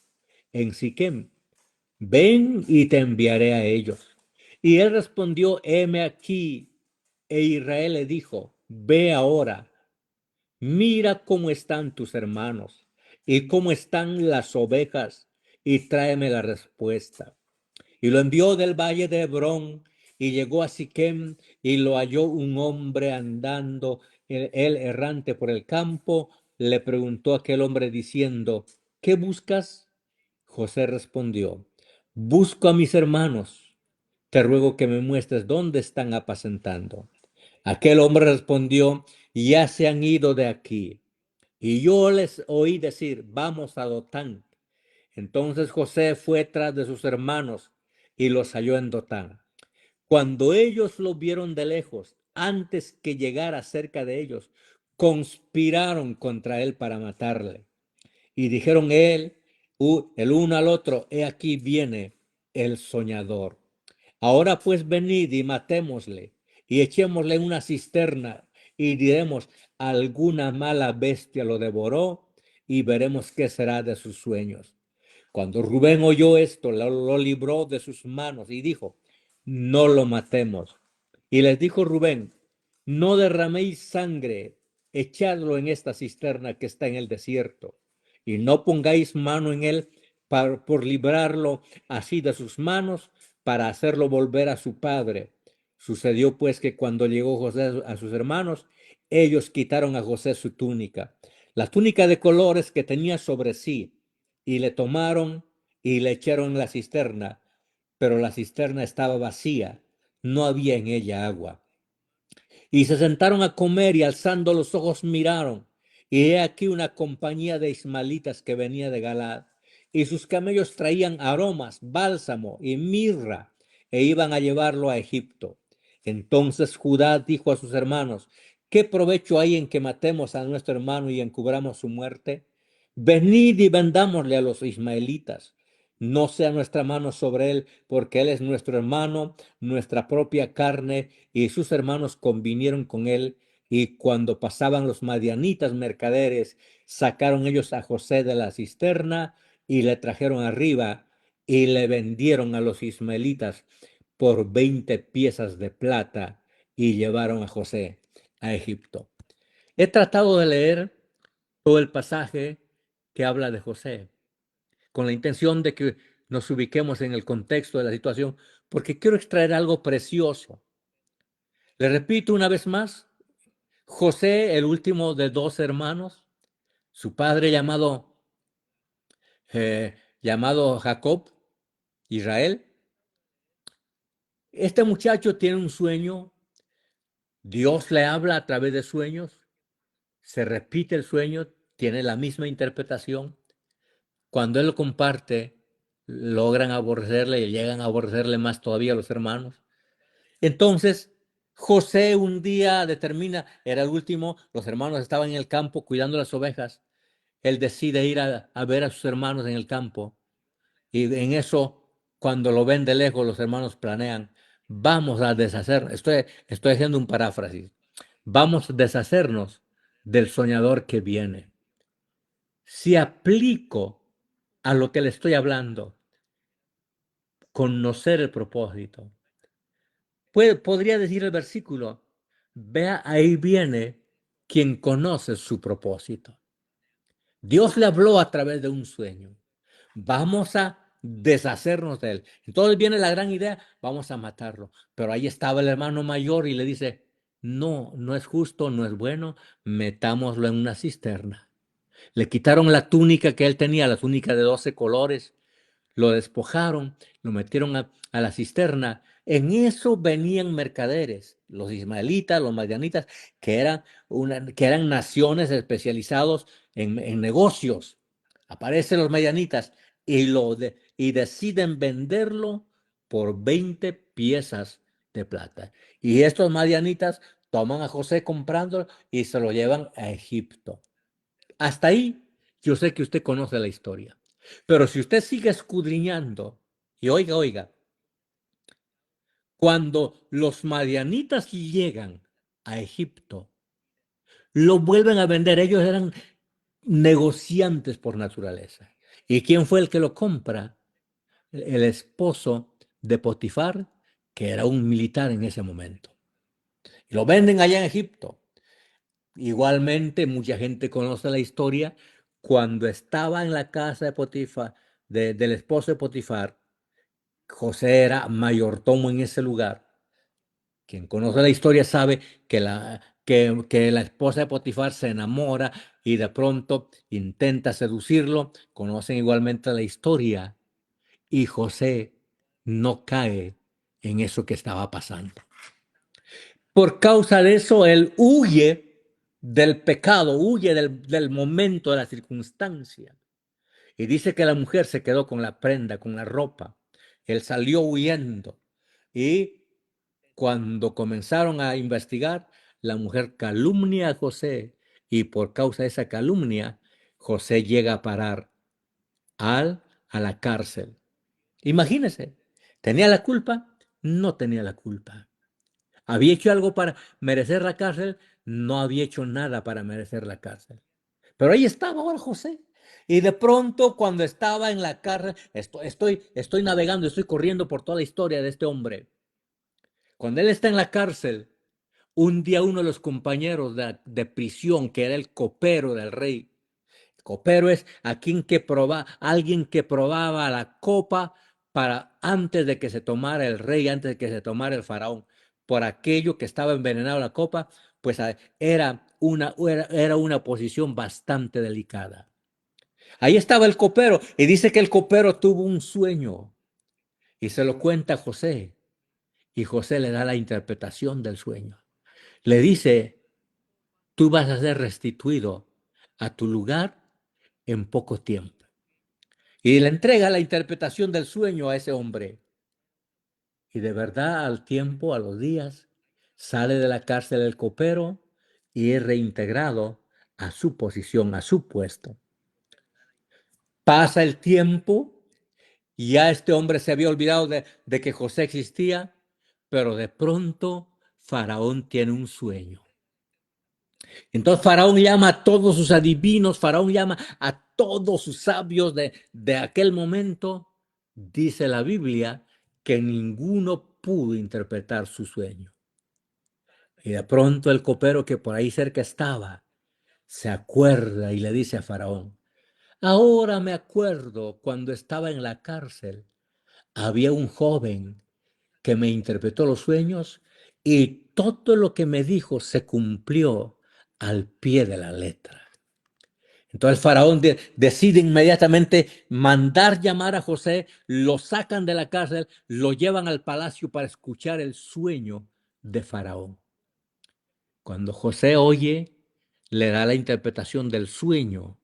en Siquem. Ven y te enviaré a ellos. Y él respondió: heme aquí E Israel le dijo, ve ahora, mira cómo están tus hermanos y cómo están las ovejas, y tráeme la respuesta. Y lo envió del valle de Hebrón, y llegó a Siquem, y lo halló un hombre andando, él errante por el campo. Le preguntó a aquel hombre diciendo, ¿qué buscas? José respondió, busco a mis hermanos, te ruego que me muestres dónde están apacentando. Aquel hombre respondió, ya se han ido de aquí. Y yo les oí decir, vamos a Dotán. Entonces José fue tras de sus hermanos y los halló en Dotán. Cuando ellos lo vieron de lejos, antes que llegara cerca de ellos, conspiraron contra él para matarle. Y dijeron el uno al otro, he aquí viene el soñador. Ahora pues venid y matémosle y echémosle en una cisterna y diremos, alguna mala bestia lo devoró y veremos qué será de sus sueños. Cuando Rubén oyó esto, lo libró de sus manos y dijo, no lo matemos. Y les dijo Rubén, no derraméis sangre, echadlo en esta cisterna que está en el desierto, y no pongáis mano en él por librarlo así de sus manos, para hacerlo volver a su padre. Sucedió pues que cuando llegó José a sus hermanos, ellos quitaron a José su túnica, la túnica de colores que tenía sobre sí, y le tomaron y le echaron en la cisterna, pero la cisterna estaba vacía, no había en ella agua. Y se sentaron a comer y alzando los ojos miraron, y he aquí una compañía de ismaelitas que venía de Galaad, y sus camellos traían aromas, bálsamo y mirra, e iban a llevarlo a Egipto. Entonces Judá dijo a sus hermanos, ¿qué provecho hay en que matemos a nuestro hermano y encubramos su muerte? Venid y vendámosle a los ismaelitas. No sea nuestra mano sobre él, porque él es nuestro hermano, nuestra propia carne, y sus hermanos convinieron con él. Y cuando pasaban los madianitas mercaderes, sacaron ellos a José de la cisterna y le trajeron arriba y le vendieron a los ismaelitas por 20 piezas de plata y llevaron a José a Egipto. He tratado de leer todo el pasaje que habla de José, con la intención de que nos ubiquemos en el contexto de la situación, porque quiero extraer algo precioso. Le repito una vez más, José, el último de 2 hermanos, su padre llamado Jacob, Israel. Este muchacho tiene un sueño, Dios le habla a través de sueños, se repite el sueño, tiene la misma interpretación. Cuando él lo comparte, logran aborrecerle y llegan a aborrecerle más todavía los hermanos. Entonces, José un día determina, era el último, los hermanos estaban en el campo cuidando las ovejas. Él decide ir a ver a sus hermanos en el campo. Y en eso, cuando lo ven de lejos, los hermanos planean, vamos a deshacer, estoy haciendo un paráfrasis, vamos a deshacernos del soñador que viene. Si aplico a lo que le estoy hablando, conocer el propósito, podría decir el versículo, vea, ahí viene quien conoce su propósito. Dios le habló a través de un sueño. Vamos a deshacernos de él. Entonces viene la gran idea, vamos a matarlo. Pero ahí estaba el hermano mayor y le dice, no, no es justo, no es bueno, metámoslo en una cisterna. Le quitaron la túnica que él tenía, la túnica de 12 colores, lo despojaron, lo metieron a la cisterna. En eso venían mercaderes, los ismaelitas, los madianitas, que eran naciones especializados en negocios. Aparecen los madianitas y deciden venderlo por 20 piezas de plata. Y estos madianitas toman a José comprándolo y se lo llevan a Egipto. Hasta ahí, yo sé que usted conoce la historia. Pero si usted sigue escudriñando, y oiga, cuando los madianitas llegan a Egipto, lo vuelven a vender. Ellos eran negociantes por naturaleza. ¿Y quién fue el que lo compra? El esposo de Potifar, que era un militar en ese momento. y lo venden allá en Egipto. Igualmente, mucha gente conoce la historia cuando estaba en la casa de Potifar, del esposo de Potifar. José era mayordomo en ese lugar. Quien conoce la historia sabe que la esposa de Potifar se enamora y de pronto intenta seducirlo. Conocen igualmente la historia y José no cae en eso que estaba pasando. Por causa de eso, él huye del pecado, huye del momento, de la circunstancia. Y dice que la mujer se quedó con la prenda, con la ropa. Él salió huyendo. Y cuando comenzaron a investigar, la mujer calumnia a José. Y por causa de esa calumnia, José llega a parar a la cárcel. Imagínese, ¿tenía la culpa? No tenía la culpa. ¿Había hecho algo para merecer la cárcel? No había hecho nada para merecer la cárcel. Pero ahí estaba ahora José. Y de pronto, cuando estaba en la cárcel, estoy navegando, estoy corriendo por toda la historia de este hombre. Cuando él está en la cárcel, un día uno de los compañeros de prisión, que era el copero del rey, copero es alguien que probaba la copa para antes de que se tomara el rey, antes de que se tomara el faraón, por aquello que estaba envenenado la copa, pues era una posición bastante delicada. Ahí estaba el copero y dice que el copero tuvo un sueño y se lo cuenta a José y José le da la interpretación del sueño. Le dice, tú vas a ser restituido a tu lugar en poco tiempo. Y le entrega la interpretación del sueño a ese hombre. Y de verdad, al tiempo, a los días, sale de la cárcel el copero y es reintegrado a su posición, a su puesto. Pasa el tiempo y ya este hombre se había olvidado de que José existía, pero de pronto Faraón tiene un sueño. Entonces Faraón llama a todos sus adivinos, Faraón llama a todos sus sabios de aquel momento. Dice la Biblia que ninguno pudo interpretar su sueño. Y de pronto el copero que por ahí cerca estaba, se acuerda y le dice a Faraón, ahora me acuerdo cuando estaba en la cárcel, había un joven que me interpretó los sueños y todo lo que me dijo se cumplió al pie de la letra. Entonces el faraón decide inmediatamente mandar llamar a José, lo sacan de la cárcel, lo llevan al palacio para escuchar el sueño de Faraón. Cuando José oye, le da la interpretación del sueño,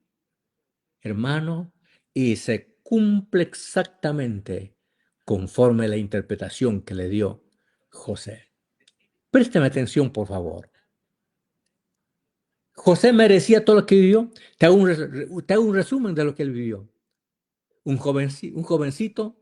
hermano, y se cumple exactamente conforme la interpretación que le dio José. Présteme atención, por favor. José merecía todo lo que vivió. Te hago un resumen de lo que él vivió. Un jovencito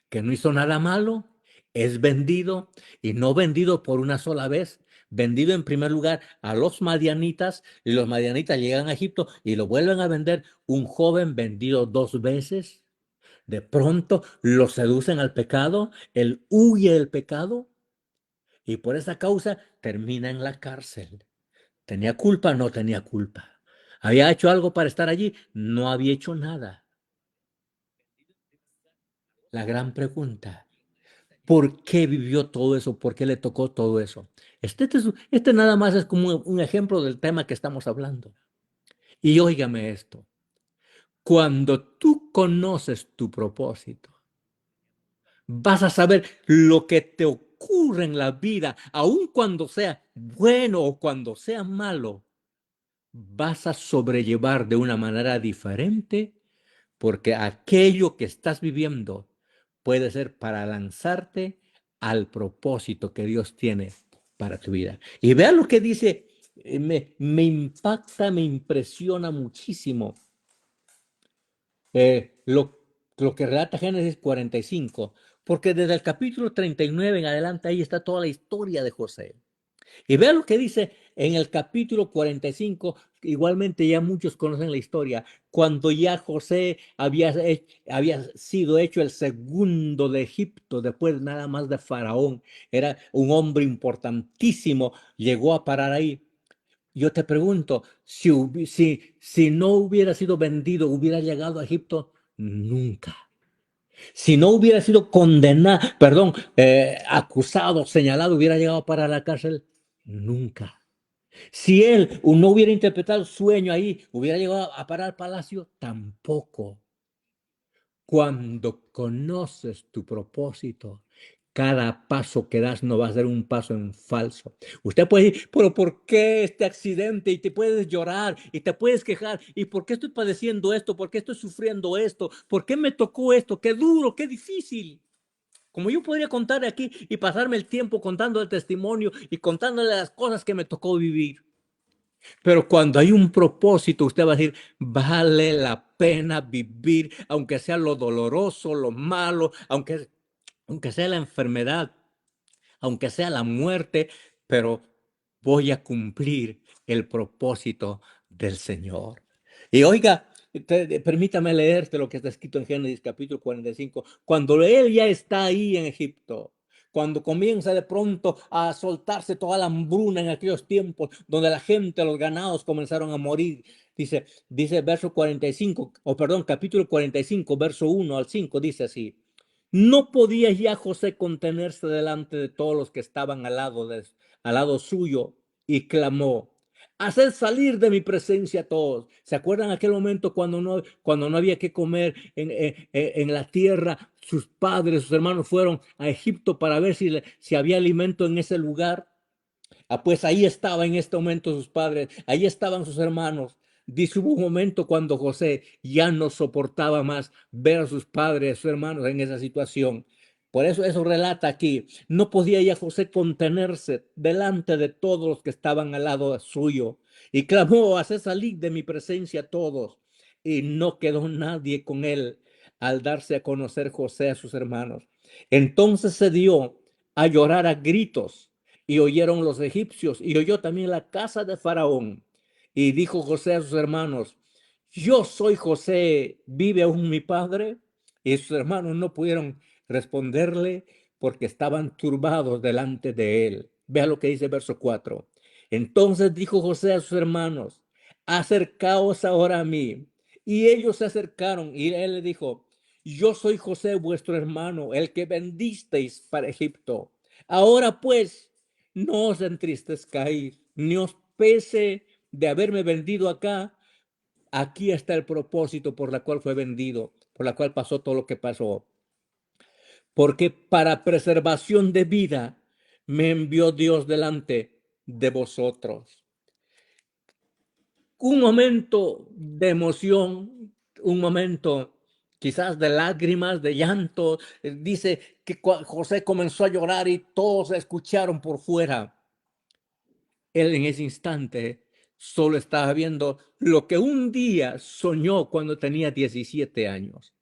que no hizo nada malo, es vendido y no vendido por una sola vez, vendido en primer lugar a los madianitas y los madianitas llegan a Egipto y lo vuelven a vender. Un joven vendido 2 veces. De pronto lo seducen al pecado, él huye del pecado y por esa causa termina en la cárcel. ¿Tenía culpa? No tenía culpa. ¿Había hecho algo para estar allí? No había hecho nada. La gran pregunta, ¿por qué vivió todo eso? ¿Por qué le tocó todo eso? Este nada más es como un ejemplo del tema que estamos hablando. Y óigame esto, cuando tú conoces tu propósito, vas a saber lo que te ocurre en la vida, aun cuando sea bueno o cuando sea malo, vas a sobrellevar de una manera diferente porque aquello que estás viviendo puede ser para lanzarte al propósito que Dios tiene para tu vida. Y vean lo que dice, me impacta, me impresiona muchísimo lo que relata Génesis 45, porque desde el capítulo 39 en adelante ahí está toda la historia de José. Y vean lo que dice en el capítulo 45, igualmente ya muchos conocen la historia, cuando ya José había sido hecho el segundo de Egipto, después nada más de Faraón, era un hombre importantísimo, llegó a parar ahí. Yo te pregunto, si no hubiera sido vendido, ¿hubiera llegado a Egipto? Nunca. Si no hubiera sido condenado, perdón, acusado, señalado, ¿hubiera llegado para la cárcel? Nunca. Si él no hubiera interpretado el sueño ahí, ¿hubiera llegado a parar al palacio? Tampoco. Cuando conoces tu propósito, cada paso que das no va a ser un paso en falso. Usted puede decir, pero ¿por qué este accidente? Y te puedes llorar y te puedes quejar. ¿Y por qué estoy padeciendo esto? ¿Por qué estoy sufriendo esto? ¿Por qué me tocó esto? Qué duro, qué difícil. Como yo podría contar aquí y pasarme el tiempo contando el testimonio y contándole las cosas que me tocó vivir. Pero cuando hay un propósito, usted va a decir, vale la pena vivir, aunque sea lo doloroso, lo malo, aunque sea la enfermedad, aunque sea la muerte, pero voy a cumplir el propósito del Señor. Y oiga, permítame leerte lo que está escrito en Génesis capítulo 45. Cuando él ya está ahí en Egipto, cuando comienza de pronto a soltarse toda la hambruna en aquellos tiempos, donde la gente, los ganados comenzaron a morir. Dice verso 45, o perdón, capítulo 45, verso 1 al 5, dice así. No podía ya José contenerse delante de todos los que estaban al lado suyo, y clamó, haced salir de mi presencia a todos. ¿Se acuerdan aquel momento cuando no había que comer en la tierra? Sus padres, sus hermanos fueron a Egipto para ver si había alimento en ese lugar. Pues ahí estaba en este momento sus padres, ahí estaban sus hermanos. Dice, hubo un momento cuando José ya no soportaba más ver a sus padres, a sus hermanos en esa situación. Por eso relata aquí, no podía ya José contenerse delante de todos los que estaban al lado suyo. Y clamó, haced salir de mi presencia a todos. Y no quedó nadie con él al darse a conocer José a sus hermanos. Entonces se dio a llorar a gritos. Y oyeron los egipcios, y oyó también la casa de Faraón. Y dijo José a sus hermanos, yo soy José, ¿vive aún mi padre? Y sus hermanos no pudieron responderle porque estaban turbados delante de él. Vea lo que dice verso 4. Entonces dijo José a sus hermanos, acercaos ahora a mí. Y ellos se acercaron, y él le dijo, yo soy José, vuestro hermano, el que vendisteis para Egipto. Ahora pues, no os entristezcáis, ni os pese de haberme vendido acá. Aquí está el propósito por la cual fue vendido, por la cual pasó todo lo que pasó. Porque para preservación de vida me envió Dios delante de vosotros. Un momento de emoción, un momento quizás de lágrimas, de llanto. Dice que José comenzó a llorar y todos escucharon por fuera. Él en ese instante solo estaba viendo lo que un día soñó cuando tenía 17 años.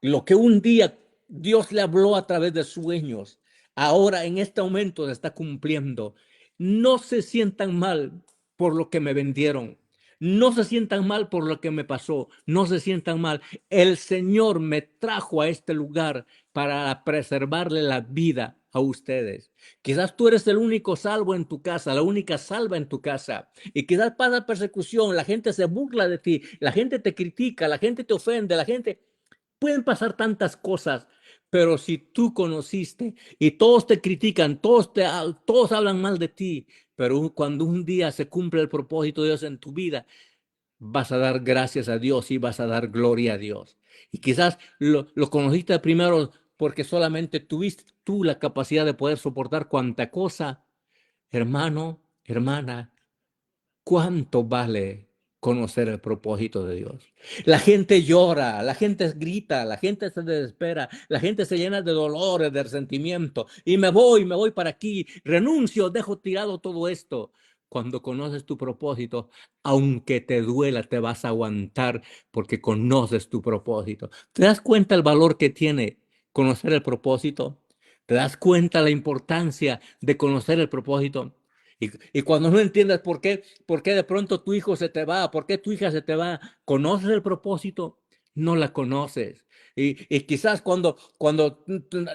Lo que un día Dios le habló a través de sueños, ahora en este momento se está cumpliendo. No se sientan mal por lo que me vendieron. No se sientan mal por lo que me pasó. No se sientan mal. El Señor me trajo a este lugar para preservarle la vida a ustedes. Quizás tú eres el único salvo en tu casa, la única salva en tu casa. Y quizás pasa persecución, la gente se burla de ti, la gente te critica, la gente te ofende, la gente... Pueden pasar tantas cosas, pero si tú conociste y todos te critican, todos hablan mal de ti, pero cuando un día se cumple el propósito de Dios en tu vida, vas a dar gracias a Dios y vas a dar gloria a Dios. Y quizás lo conociste primero porque solamente tuviste tú la capacidad de poder soportar cuanta cosa. Hermano, hermana, ¿cuánto vale conocer el propósito de Dios? La gente llora, la gente grita, la gente se desespera, la gente se llena de dolores, de resentimiento. Y me voy para aquí, renuncio, dejo tirado todo esto. Cuando conoces tu propósito, aunque te duela, te vas a aguantar porque conoces tu propósito. ¿Te das cuenta el valor que tiene conocer el propósito? ¿Te das cuenta la importancia de conocer el propósito? Y cuando no entiendes por qué de pronto tu hijo se te va, por qué tu hija se te va, ¿conoces el propósito? No la conoces. Y quizás cuando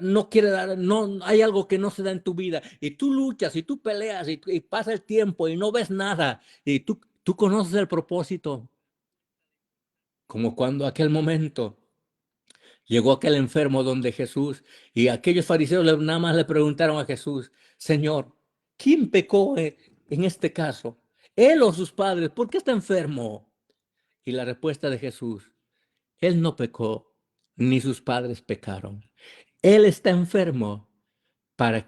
no quiere dar, no hay algo que no se da en tu vida, y tú luchas y tú peleas y pasa el tiempo y no ves nada, y tú conoces el propósito, como cuando aquel momento llegó aquel enfermo donde Jesús, y aquellos fariseos nada más le preguntaron a Jesús: Señor, ¿quién pecó en este caso? ¿Él o sus padres? ¿Por qué está enfermo? Y la respuesta de Jesús: Él no pecó, ni sus padres pecaron. Él está enfermo para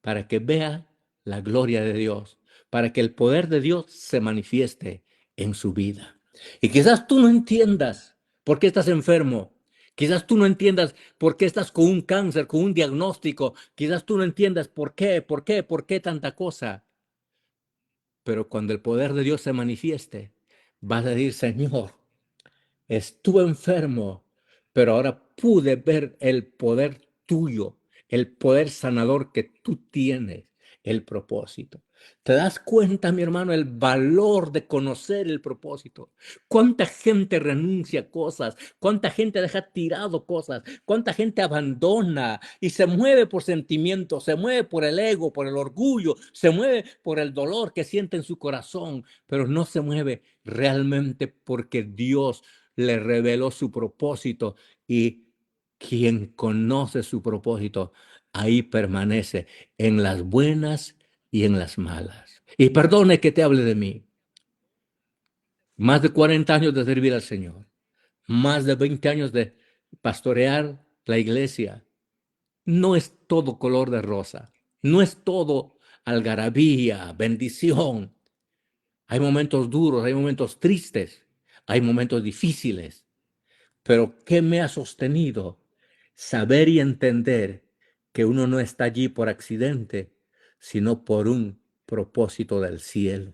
para que vea la gloria de Dios, para que el poder de Dios se manifieste en su vida. Y quizás tú no entiendas por qué estás enfermo. Quizás tú no entiendas por qué estás con un cáncer, con un diagnóstico. Quizás tú no entiendas por qué tanta cosa. Pero cuando el poder de Dios se manifieste, vas a decir: Señor, estuve enfermo, pero ahora pude ver el poder tuyo, el poder sanador que tú tienes, el propósito. ¿Te das cuenta, mi hermano, el valor de conocer el propósito? ¿Cuánta gente renuncia a cosas? ¿Cuánta gente deja tirado cosas? ¿Cuánta gente abandona y se mueve por sentimientos, se mueve por el ego, por el orgullo, se mueve por el dolor que siente en su corazón, pero no se mueve realmente porque Dios le reveló su propósito? Y quien conoce su propósito, ahí permanece, en las buenas y en las malas. Y perdone que te hable de mí. Más de 40 años de servir al Señor, más de 20 años de pastorear la iglesia. No es todo color de rosa, no es todo algarabía, bendición. Hay momentos duros, hay momentos tristes, hay momentos difíciles. Pero ¿qué me ha sostenido? Saber y entender que uno no está allí por accidente, sino por un propósito del cielo.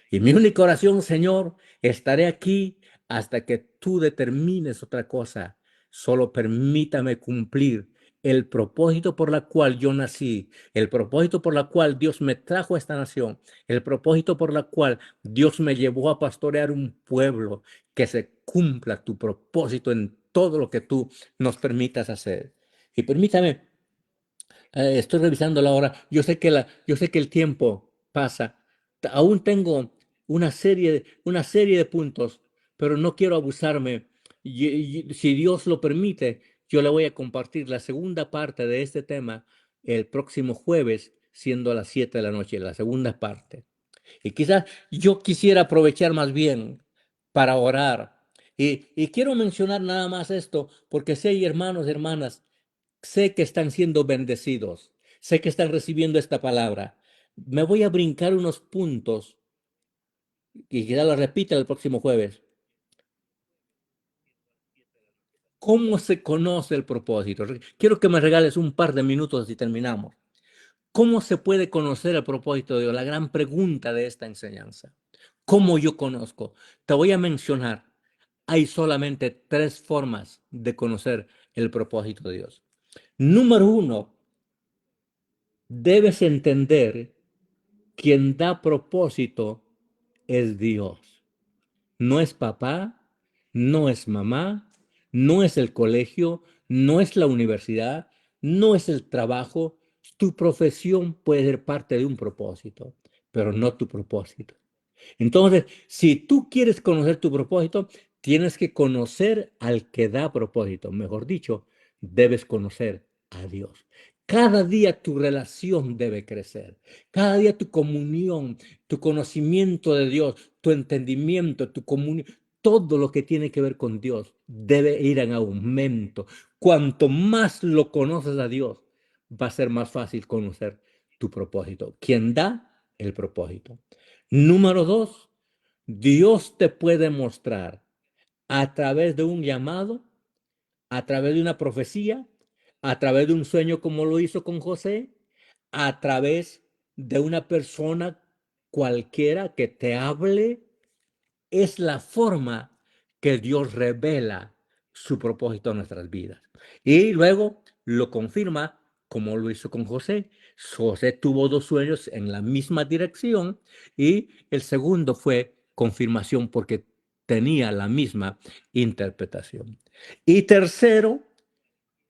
Y mi única oración: Señor, estaré aquí hasta que tú determines otra cosa. Solo permítame cumplir el propósito por la cual yo nací, el propósito por la cual Dios me trajo a esta nación, el propósito por la cual Dios me llevó a pastorear un pueblo. Que se cumpla tu propósito en todo lo que tú nos permitas hacer. Y permítame, estoy revisando la hora. Yo sé que el tiempo pasa. Aún tengo una serie de puntos, pero no quiero abusarme. Si Dios lo permite, yo le voy a compartir la segunda parte de este tema el próximo jueves, siendo a las 7 de la noche, la segunda parte. Y quizás yo quisiera aprovechar más bien para orar. Y quiero mencionar nada más esto, porque sé, hermanos y hermanas, sé que están siendo bendecidos, sé que están recibiendo esta palabra. Me voy a brincar unos puntos y quizás lo repita el próximo jueves. ¿Cómo se conoce el propósito? Quiero que me regales un par de minutos y terminamos. ¿Cómo se puede conocer el propósito de Dios? La gran pregunta de esta enseñanza. ¿Cómo yo conozco? Te voy a mencionar. Hay solamente 3 formas de conocer el propósito de Dios. Número 1, debes entender: quien da propósito es Dios. No es papá, no es mamá, no es el colegio, no es la universidad, no es el trabajo. Tu profesión puede ser parte de un propósito, pero no tu propósito. Entonces, si tú quieres conocer tu propósito, tienes que conocer al que da propósito. Mejor dicho, debes conocer a Dios. Cada día tu relación debe crecer. Cada día tu comunión, tu conocimiento de Dios, tu entendimiento, tu comunión, todo lo que tiene que ver con Dios debe ir en aumento. Cuanto más lo conoces a Dios, va a ser más fácil conocer tu propósito. ¿Quién da el propósito? Número 2, Dios te puede mostrar a través de un llamado, a través de una profecía, a través de un sueño como lo hizo con José, a través de una persona cualquiera que te hable. Es la forma que Dios revela su propósito en nuestras vidas. Y luego lo confirma como lo hizo con José. José tuvo 2 sueños en la misma dirección y el segundo fue confirmación porque tenía la misma interpretación. Y tercero,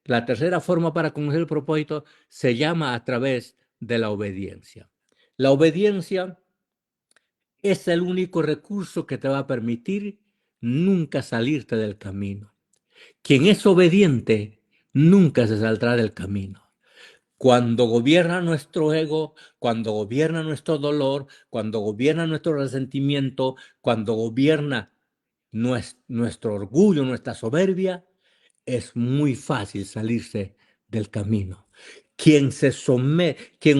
la tercera forma para conocer el propósito se llama a través de la obediencia. La obediencia es el único recurso que te va a permitir nunca salirte del camino. Quien es obediente nunca se saldrá del camino. Cuando gobierna nuestro ego, cuando gobierna nuestro dolor, cuando gobierna nuestro resentimiento, cuando gobierna nuestro orgullo, nuestra soberbia, es muy fácil salirse del camino. Quien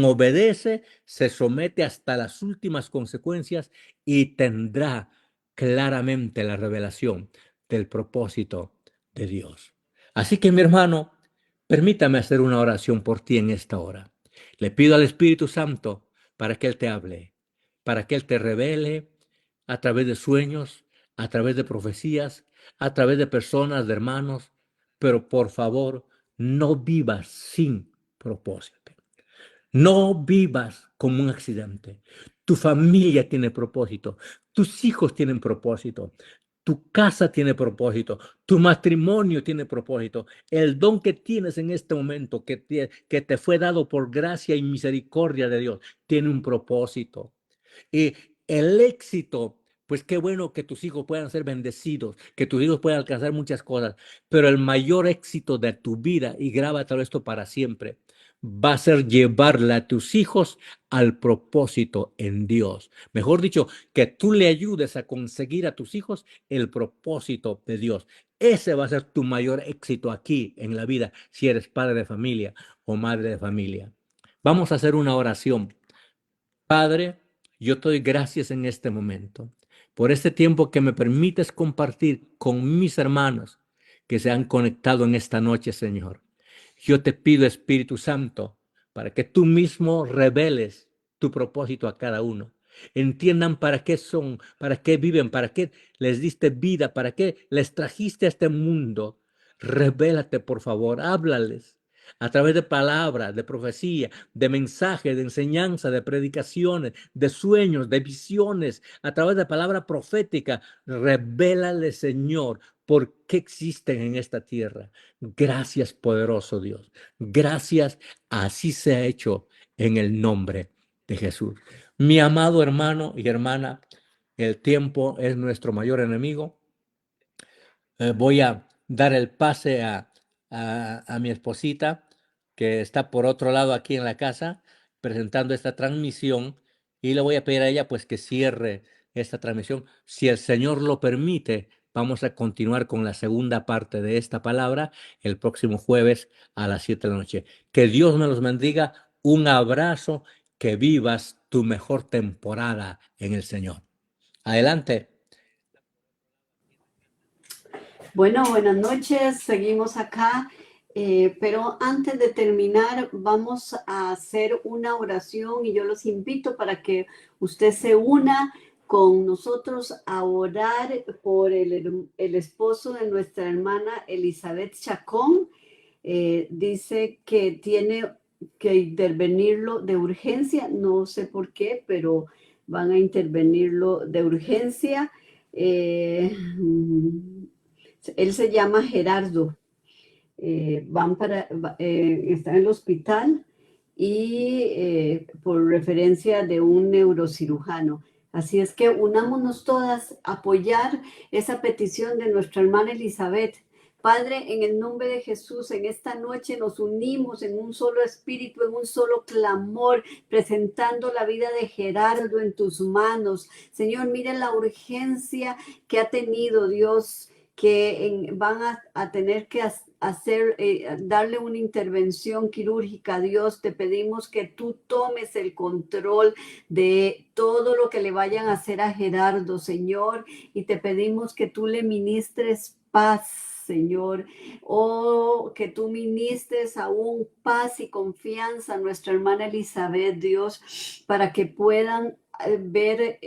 obedece, se somete hasta las últimas consecuencias y tendrá claramente la revelación del propósito de Dios. Así que, mi hermano, permítame hacer una oración por ti en esta hora. Le pido al Espíritu Santo para que Él te hable, para que Él te revele a través de sueños, a través de profecías, a través de personas, de hermanos, pero por favor, no vivas sin propósito. No vivas como un accidente. Tu familia tiene propósito, tus hijos tienen propósito, tu casa tiene propósito, tu matrimonio tiene propósito. El don que tienes en este momento, que te fue dado por gracia y misericordia de Dios, tiene un propósito. Y el éxito, pues qué bueno que tus hijos puedan ser bendecidos, que tus hijos puedan alcanzar muchas cosas, pero el mayor éxito de tu vida, y grábatelo esto para siempre, va a ser llevarle a tus hijos al propósito en Dios. Mejor dicho, que tú le ayudes a conseguir a tus hijos el propósito de Dios. Ese va a ser tu mayor éxito aquí en la vida, si eres padre de familia o madre de familia. Vamos a hacer una oración. Padre, yo te doy gracias en este momento por este tiempo que me permites compartir con mis hermanos que se han conectado en esta noche, Señor. Yo te pido, Espíritu Santo, para que tú mismo reveles tu propósito a cada uno. Entiendan para qué son, para qué viven, para qué les diste vida, para qué les trajiste a este mundo. Revélate, por favor, háblales a través de palabras, de profecía, de mensajes, de enseñanza, de predicaciones, de sueños, de visiones, a través de palabra profética. Revélale, Señor, por qué existen en esta tierra. Gracias, poderoso Dios. Gracias, así se ha hecho en el nombre de Jesús. Mi amado hermano y hermana, el tiempo es nuestro mayor enemigo. Voy a dar el pase a mi esposita, que está por otro lado aquí en la casa, presentando esta transmisión, y le voy a pedir a ella pues que cierre esta transmisión. Si el Señor lo permite, vamos a continuar con la segunda parte de esta palabra el próximo jueves a las 7 de la noche. Que Dios me los bendiga. Un abrazo, que vivas tu mejor temporada en el Señor. Adelante. Bueno, buenas noches, seguimos acá, pero antes de terminar vamos a hacer una oración y yo los invito para que usted se una con nosotros a orar por el esposo de nuestra hermana Elizabeth Chacón. Dice que tiene que intervenirlo de urgencia, no sé por qué, pero van a intervenirlo de urgencia. Él se llama Gerardo. Está en el hospital y por referencia de un neurocirujano. Así es que unámonos todas a apoyar esa petición de nuestra hermana Elizabeth. Padre, en el nombre de Jesús, en esta noche nos unimos en un solo espíritu, en un solo clamor, presentando la vida de Gerardo en tus manos. Señor, mire la urgencia que ha tenido, Dios, que van a tener que hacer, darle una intervención quirúrgica. Dios, te pedimos que tú tomes el control de todo lo que le vayan a hacer a Gerardo, Señor, y te pedimos que tú le ministres paz, Señor, que tú ministres aún paz y confianza a nuestra hermana Elizabeth, Dios, para que puedan ver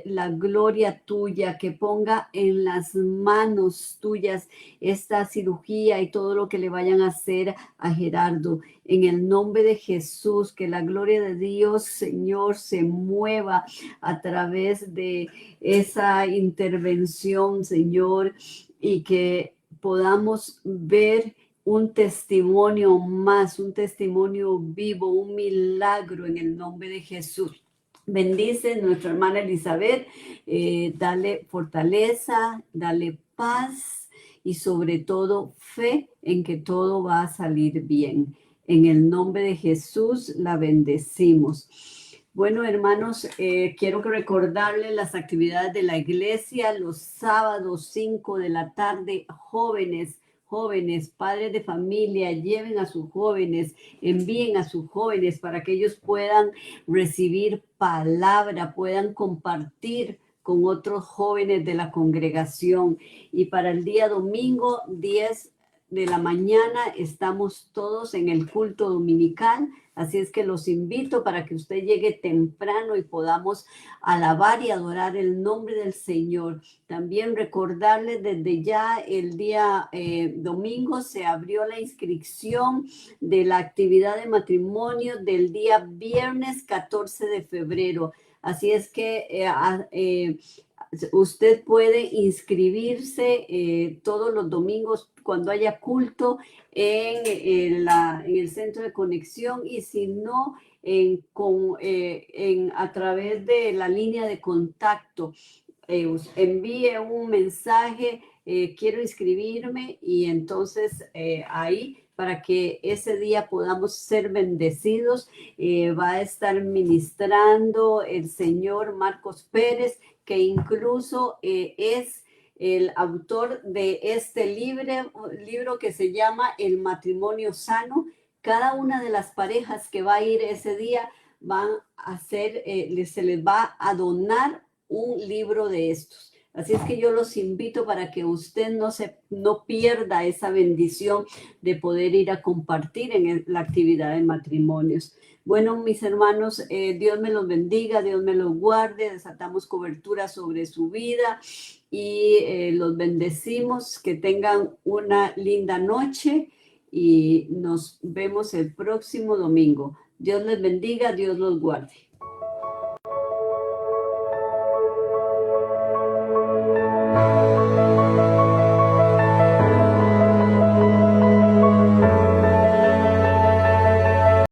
la gloria tuya, que ponga en las manos tuyas esta cirugía y todo lo que le vayan a hacer a Gerardo. En el nombre de Jesús, que la gloria de Dios, Señor, se mueva a través de esa intervención, Señor, y que podamos ver un testimonio más, un testimonio vivo, un milagro en el nombre de Jesús. Bendice nuestra hermana Elizabeth, dale fortaleza, dale paz y sobre todo fe en que todo va a salir bien. En el nombre de Jesús la bendecimos. Bueno, hermanos, quiero recordarles las actividades de la iglesia los sábados 5 de la tarde. Jóvenes, padres de familia, lleven a sus jóvenes, envíen a sus jóvenes para que ellos puedan recibir palabra, puedan compartir con otros jóvenes de la congregación. Y para el día domingo, 10 de la mañana, estamos todos en el culto dominical. Así es que los invito para que usted llegue temprano y podamos alabar y adorar el nombre del Señor. También recordarles desde ya el día domingo se abrió la inscripción de la actividad de matrimonio del día viernes 14 de febrero. Así es que usted puede inscribirse todos los domingos cuando haya culto en el centro de conexión, y si no, a través de la línea de contacto. Envíe un mensaje, quiero inscribirme, y entonces ahí, para que ese día podamos ser bendecidos. Va a estar ministrando el señor Marcos Pérez, que incluso es el autor de este libro que se llama El matrimonio sano. Cada una de las parejas que va a ir ese día van a hacer, se les va a donar un libro de estos. Así es que yo los invito para que usted no pierda esa bendición de poder ir a compartir en la actividad de matrimonios. Bueno, mis hermanos, Dios me los bendiga, Dios me los guarde, desatamos cobertura sobre su vida y los bendecimos. Que tengan una linda noche y nos vemos el próximo domingo. Dios les bendiga, Dios los guarde.